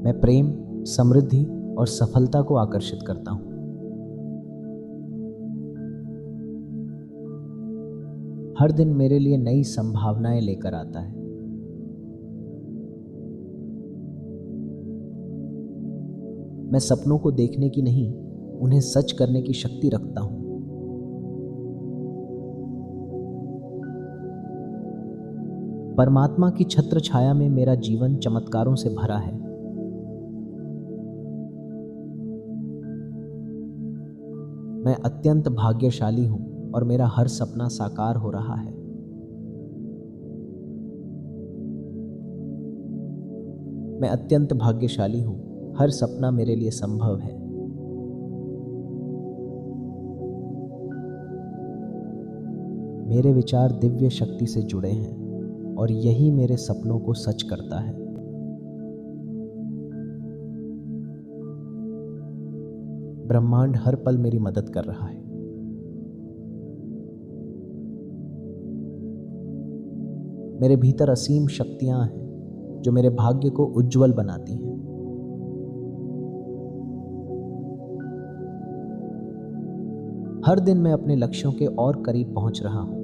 मैं प्रेम, समृद्धि और सफलता को आकर्षित करता हूं। हर दिन मेरे लिए नई संभावनाएं लेकर आता है। मैं सपनों को देखने की नहीं, उन्हें सच करने की शक्ति रखता हूं। परमात्मा की छत्र छाया में मेरा जीवन चमत्कारों से भरा है। मैं अत्यंत भाग्यशाली हूं और मेरा हर सपना साकार हो रहा है। मैं अत्यंत भाग्यशाली हूं, हर सपना मेरे लिए संभव है। मेरे विचार दिव्य शक्ति से जुड़े हैं और यही मेरे सपनों को सच करता है। ब्रह्मांड हर पल मेरी मदद कर रहा है। मेरे भीतर असीम शक्तियां हैं जो मेरे भाग्य को उज्जवल बनाती हैं। हर दिन मैं अपने लक्ष्यों के और करीब पहुंच रहा हूं।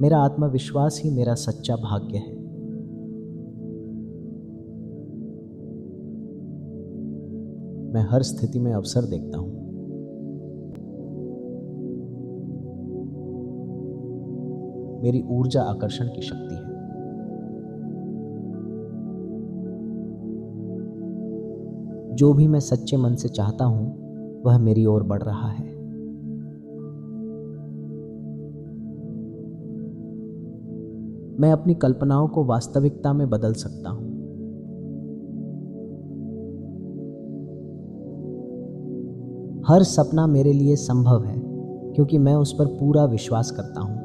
मेरा आत्मविश्वास ही मेरा सच्चा भाग्य है। मैं हर स्थिति में अवसर देखता हूँ। मेरी ऊर्जा आकर्षण की शक्ति है। जो भी मैं सच्चे मन से चाहता हूं वह मेरी ओर बढ़ रहा है। मैं अपनी कल्पनाओं को वास्तविकता में बदल सकता हूं। हर सपना मेरे लिए संभव है क्योंकि मैं उस पर पूरा विश्वास करता हूं।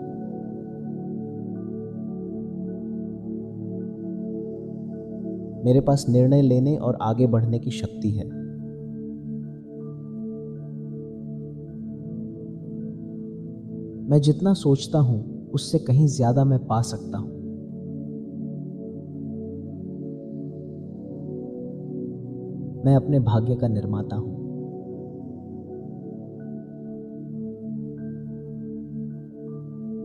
मेरे पास निर्णय लेने और आगे बढ़ने की शक्ति है। मैं जितना सोचता हूं उससे कहीं ज्यादा मैं पा सकता हूं। मैं अपने भाग्य का निर्माता हूं।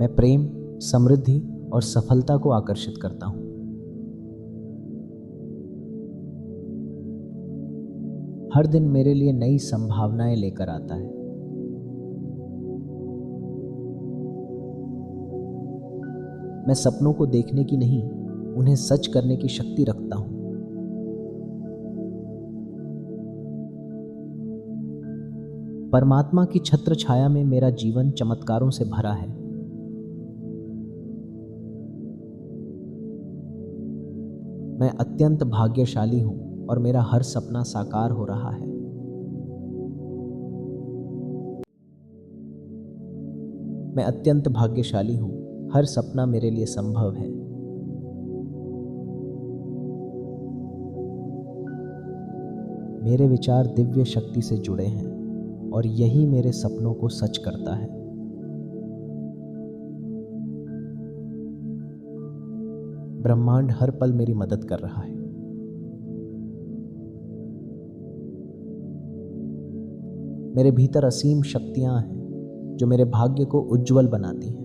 मैं प्रेम, समृद्धि और सफलता को आकर्षित करता हूं। हर दिन मेरे लिए नई संभावनाएं लेकर आता है। मैं सपनों को देखने की नहीं, उन्हें सच करने की शक्ति रखता हूं। परमात्मा की छत्र छाया में मेरा जीवन चमत्कारों से भरा है। मैं अत्यंत भाग्यशाली हूं और मेरा हर सपना साकार हो रहा है। मैं अत्यंत भाग्यशाली हूं, हर सपना मेरे लिए संभव है। मेरे विचार दिव्य शक्ति से जुड़े हैं और यही मेरे सपनों को सच करता है। ब्रह्मांड हर पल मेरी मदद कर रहा है। मेरे भीतर असीम शक्तियां हैं जो मेरे भाग्य को उज्जवल बनाती हैं।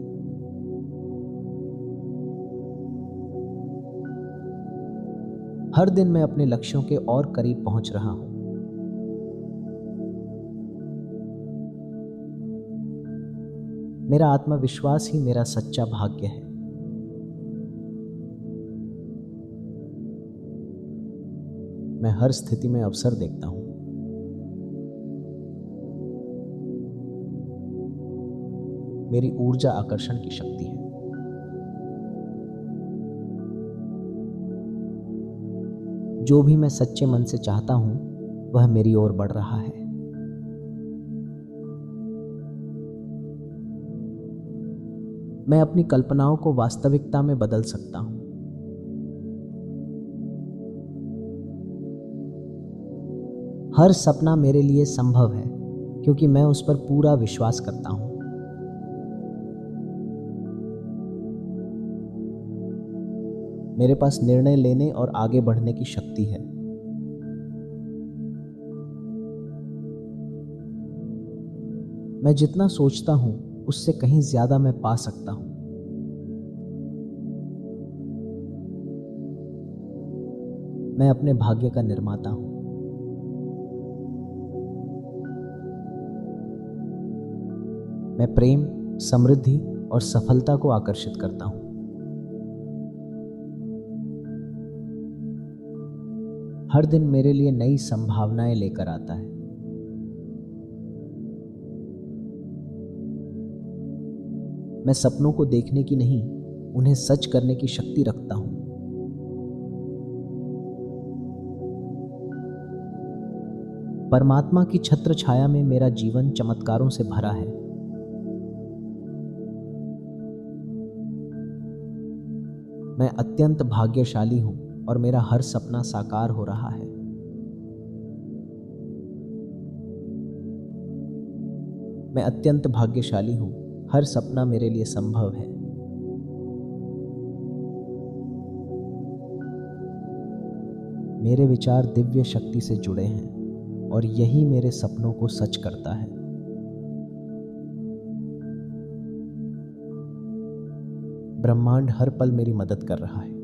हर दिन मैं अपने लक्ष्यों के और करीब पहुंच रहा हूं। मेरा आत्मविश्वास ही मेरा सच्चा भाग्य है। मैं हर स्थिति में अवसर देखता हूं। मेरी ऊर्जा आकर्षण की शक्ति है। जो भी मैं सच्चे मन से चाहता हूं वह मेरी ओर बढ़ रहा है। मैं अपनी कल्पनाओं को वास्तविकता में बदल सकता हूं। हर सपना मेरे लिए संभव है क्योंकि मैं उस पर पूरा विश्वास करता हूं। मेरे पास निर्णय लेने और आगे बढ़ने की शक्ति है। मैं जितना सोचता हूं उससे कहीं ज्यादा मैं पा सकता हूं। मैं अपने भाग्य का निर्माता हूं। मैं प्रेम, समृद्धि और सफलता को आकर्षित करता हूं। हर दिन मेरे लिए नई संभावनाएं लेकर आता है। मैं सपनों को देखने की नहीं, उन्हें सच करने की शक्ति रखता हूं। परमात्मा की छत्र छाया में मेरा जीवन चमत्कारों से भरा है। मैं अत्यंत भाग्यशाली हूं और मेरा हर सपना साकार हो रहा है। मैं अत्यंत भाग्यशाली हूं, हर सपना मेरे लिए संभव है। मेरे विचार दिव्य शक्ति से जुड़े हैं और यही मेरे सपनों को सच करता है। ब्रह्मांड हर पल मेरी मदद कर रहा है।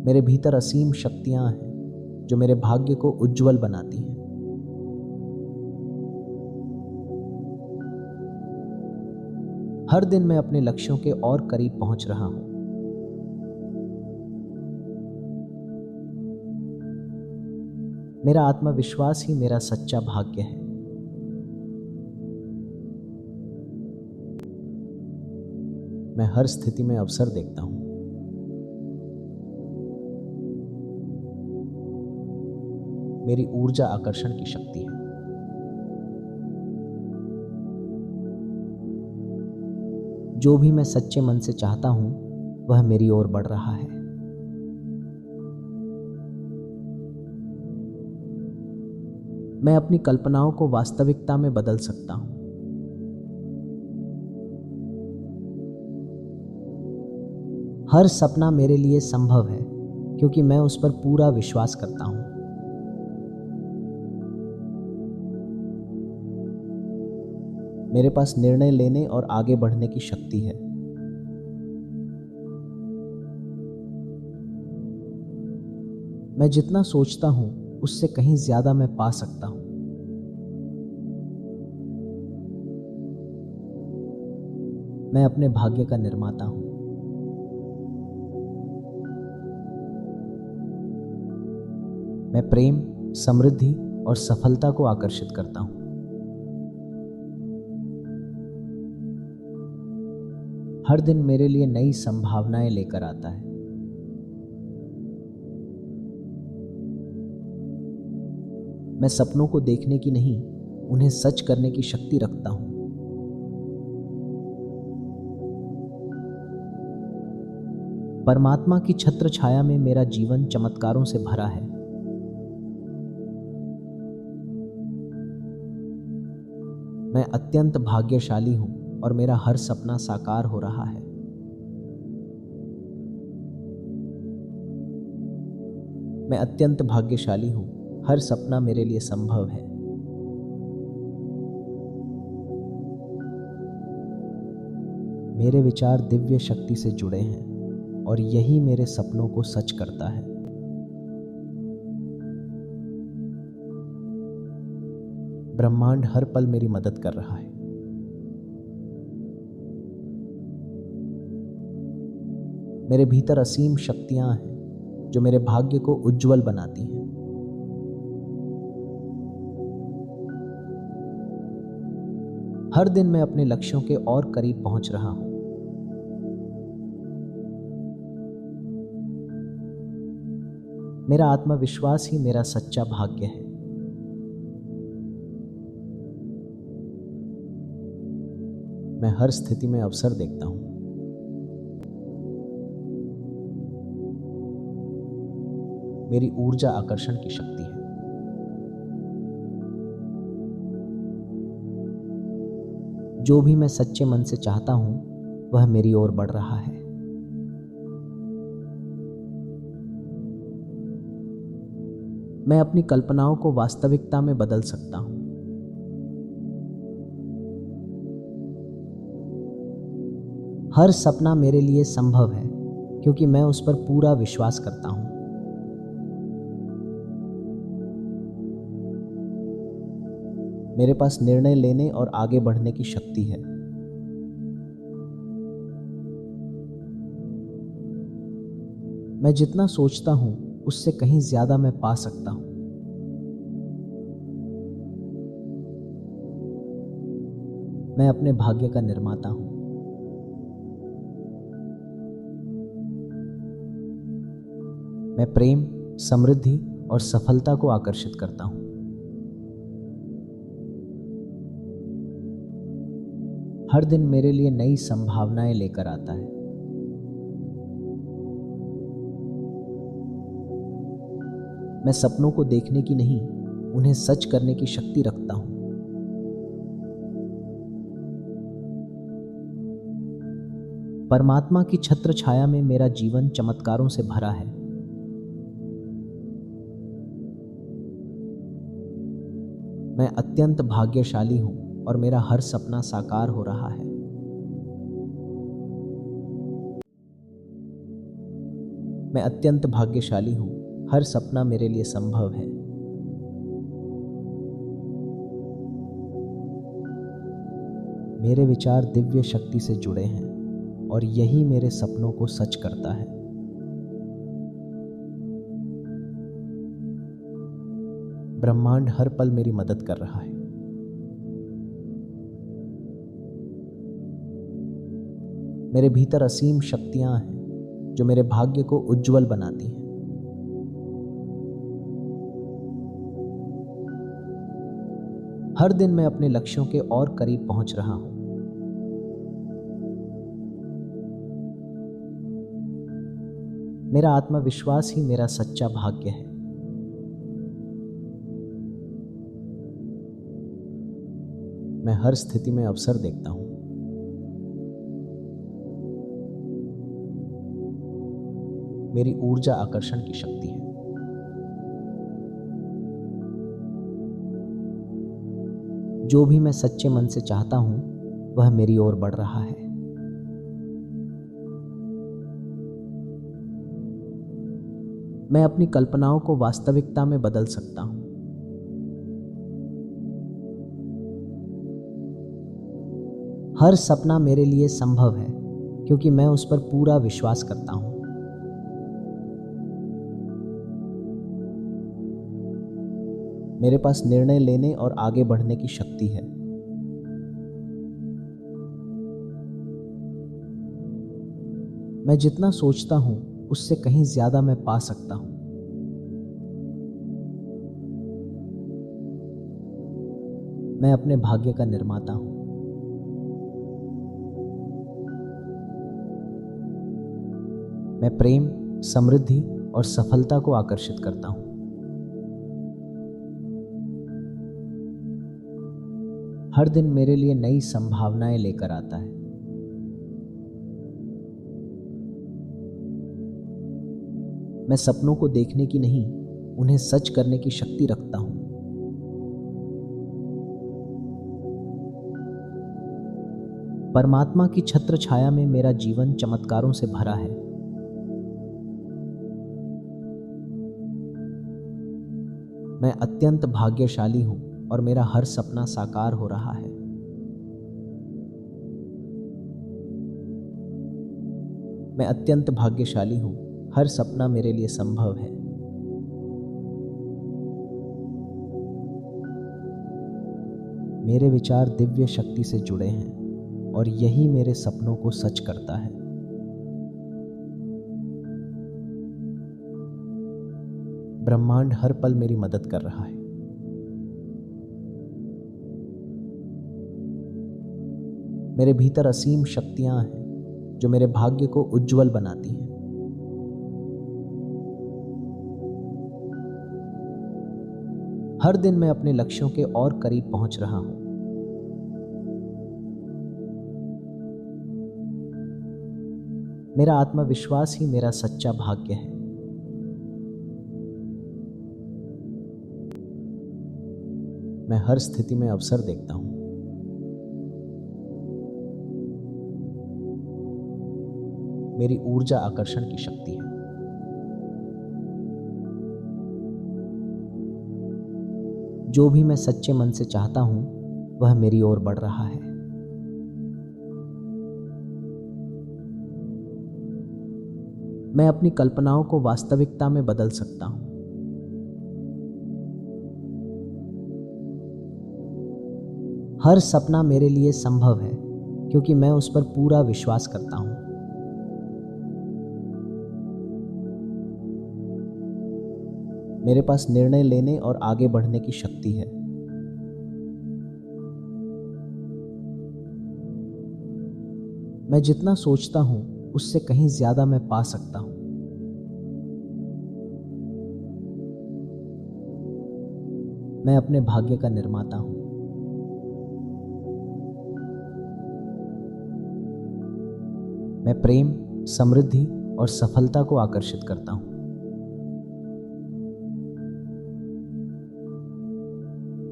मेरे भीतर असीम शक्तियां हैं जो मेरे भाग्य को उज्जवल बनाती हैं। हर दिन मैं अपने लक्ष्यों के और करीब पहुंच रहा हूं। मेरा आत्मविश्वास ही मेरा सच्चा भाग्य है। मैं हर स्थिति में अवसर देखता हूं। मेरी ऊर्जा आकर्षण की शक्ति है। जो भी मैं सच्चे मन से चाहता हूं वह मेरी ओर बढ़ रहा है। मैं अपनी कल्पनाओं को वास्तविकता में बदल सकता हूं। हर सपना मेरे लिए संभव है क्योंकि मैं उस पर पूरा विश्वास करता हूं। मेरे पास निर्णय लेने और आगे बढ़ने की शक्ति है। मैं जितना सोचता हूं उससे कहीं ज्यादा मैं पा सकता हूं। मैं अपने भाग्य का निर्माता हूं। मैं प्रेम, समृद्धि और सफलता को आकर्षित करता हूं। हर दिन मेरे लिए नई संभावनाएं लेकर आता है। मैं सपनों को देखने की नहीं, उन्हें सच करने की शक्ति रखता हूं। परमात्मा की छत्र छाया में मेरा जीवन चमत्कारों से भरा है। मैं अत्यंत भाग्यशाली हूं और मेरा हर सपना साकार हो रहा है। मैं अत्यंत भाग्यशाली हूं, हर सपना मेरे लिए संभव है। मेरे विचार दिव्य शक्ति से जुड़े हैं और यही मेरे सपनों को सच करता है। ब्रह्मांड हर पल मेरी मदद कर रहा है। मेरे भीतर असीम शक्तियां हैं जो मेरे भाग्य को उज्जवल बनाती हैं। हर दिन मैं अपने लक्ष्यों के और करीब पहुंच रहा हूं। मेरा आत्मविश्वास ही मेरा सच्चा भाग्य है। मैं हर स्थिति में अवसर देखता हूं। मेरी ऊर्जा आकर्षण की शक्ति है। जो भी मैं सच्चे मन से चाहता हूं वह मेरी ओर बढ़ रहा है। मैं अपनी कल्पनाओं को वास्तविकता में बदल सकता हूं। हर सपना मेरे लिए संभव है क्योंकि मैं उस पर पूरा विश्वास करता हूं। मेरे पास निर्णय लेने और आगे बढ़ने की शक्ति है। मैं जितना सोचता हूं उससे कहीं ज्यादा मैं पा सकता हूं। मैं अपने भाग्य का निर्माता हूं। मैं प्रेम, समृद्धि और सफलता को आकर्षित करता हूं। हर दिन मेरे लिए नई संभावनाएं लेकर आता है। मैं सपनों को देखने की नहीं, उन्हें सच करने की शक्ति रखता हूं। परमात्मा की छत्र छाया में मेरा जीवन चमत्कारों से भरा है। मैं अत्यंत भाग्यशाली हूं और मेरा हर सपना साकार हो रहा है। मैं अत्यंत भाग्यशाली हूँ, हर सपना मेरे लिए संभव है। मेरे विचार दिव्य शक्ति से जुड़े हैं और यही मेरे सपनों को सच करता है। ब्रह्मांड हर पल मेरी मदद कर रहा है। मेरे भीतर असीम शक्तियां हैं जो मेरे भाग्य को उज्जवल बनाती हैं। हर दिन मैं अपने लक्ष्यों के और करीब पहुंच रहा हूं। मेरा आत्मविश्वास ही मेरा सच्चा भाग्य है। मैं हर स्थिति में अवसर देखता हूं। मेरी ऊर्जा आकर्षण की शक्ति है। जो भी मैं सच्चे मन से चाहता हूं, वह मेरी ओर बढ़ रहा है। मैं अपनी कल्पनाओं को वास्तविकता में बदल सकता हूं। हर सपना मेरे लिए संभव है क्योंकि मैं उस पर पूरा विश्वास करता हूं। मेरे पास निर्णय लेने और आगे बढ़ने की शक्ति है। मैं जितना सोचता हूं, उससे कहीं ज्यादा मैं पा सकता हूं। मैं अपने भाग्य का निर्माता हूं। मैं प्रेम, समृद्धि और सफलता को आकर्षित करता हूं। हर दिन मेरे लिए नई संभावनाएं लेकर आता है। मैं सपनों को देखने की नहीं, उन्हें सच करने की शक्ति रखता हूं। परमात्मा की छत्र छाया में मेरा जीवन चमत्कारों से भरा है। मैं अत्यंत भाग्यशाली हूं और मेरा हर सपना साकार हो रहा है। मैं अत्यंत भाग्यशाली हूं, हर सपना मेरे लिए संभव है। मेरे विचार दिव्य शक्ति से जुड़े हैं और यही मेरे सपनों को सच करता है। ब्रह्मांड हर पल मेरी मदद कर रहा है। मेरे भीतर असीम शक्तियां हैं जो मेरे भाग्य को उज्जवल बनाती हैं। हर दिन मैं अपने लक्ष्यों के और करीब पहुंच रहा हूं। मेरा आत्मविश्वास ही मेरा सच्चा भाग्य है। मैं हर स्थिति में अवसर देखता हूं। मेरी ऊर्जा आकर्षण की शक्ति है। जो भी मैं सच्चे मन से चाहता हूं, वह मेरी ओर बढ़ रहा है। मैं अपनी कल्पनाओं को वास्तविकता में बदल सकता हूं। हर सपना मेरे लिए संभव है क्योंकि मैं उस पर पूरा विश्वास करता हूं। मेरे पास निर्णय लेने और आगे बढ़ने की शक्ति है। मैं जितना सोचता हूं, उससे कहीं ज्यादा मैं पा सकता हूं। मैं अपने भाग्य का निर्माता हूं। मैं प्रेम, समृद्धि और सफलता को आकर्षित करता हूं।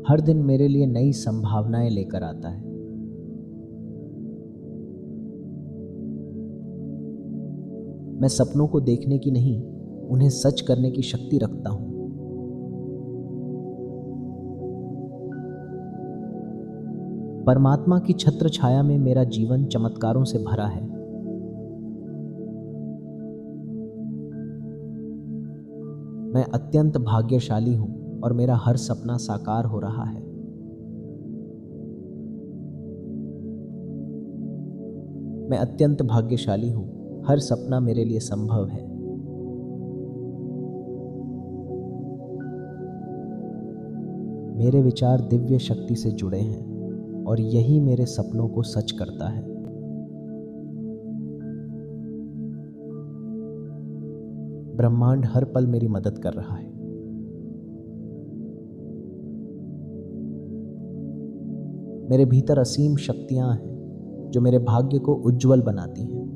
हर दिन मेरे लिए नई संभावनाएं लेकर आता है। मैं सपनों को देखने की नहीं, उन्हें सच करने की शक्ति रखता हूं। परमात्मा की छत्र छाया में मेरा जीवन चमत्कारों से भरा है। मैं अत्यंत भाग्यशाली हूं और मेरा हर सपना साकार हो रहा है। मैं अत्यंत भाग्यशाली हूं, हर सपना मेरे लिए संभव है। मेरे विचार दिव्य शक्ति से जुड़े हैं और यही मेरे सपनों को सच करता है। ब्रह्मांड हर पल मेरी मदद कर रहा है। मेरे भीतर असीम शक्तियां हैं जो मेरे भाग्य को उज्जवल बनाती हैं।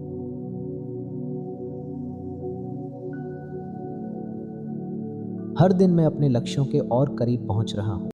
हर दिन मैं अपने लक्ष्यों के और करीब पहुंच रहा हूं।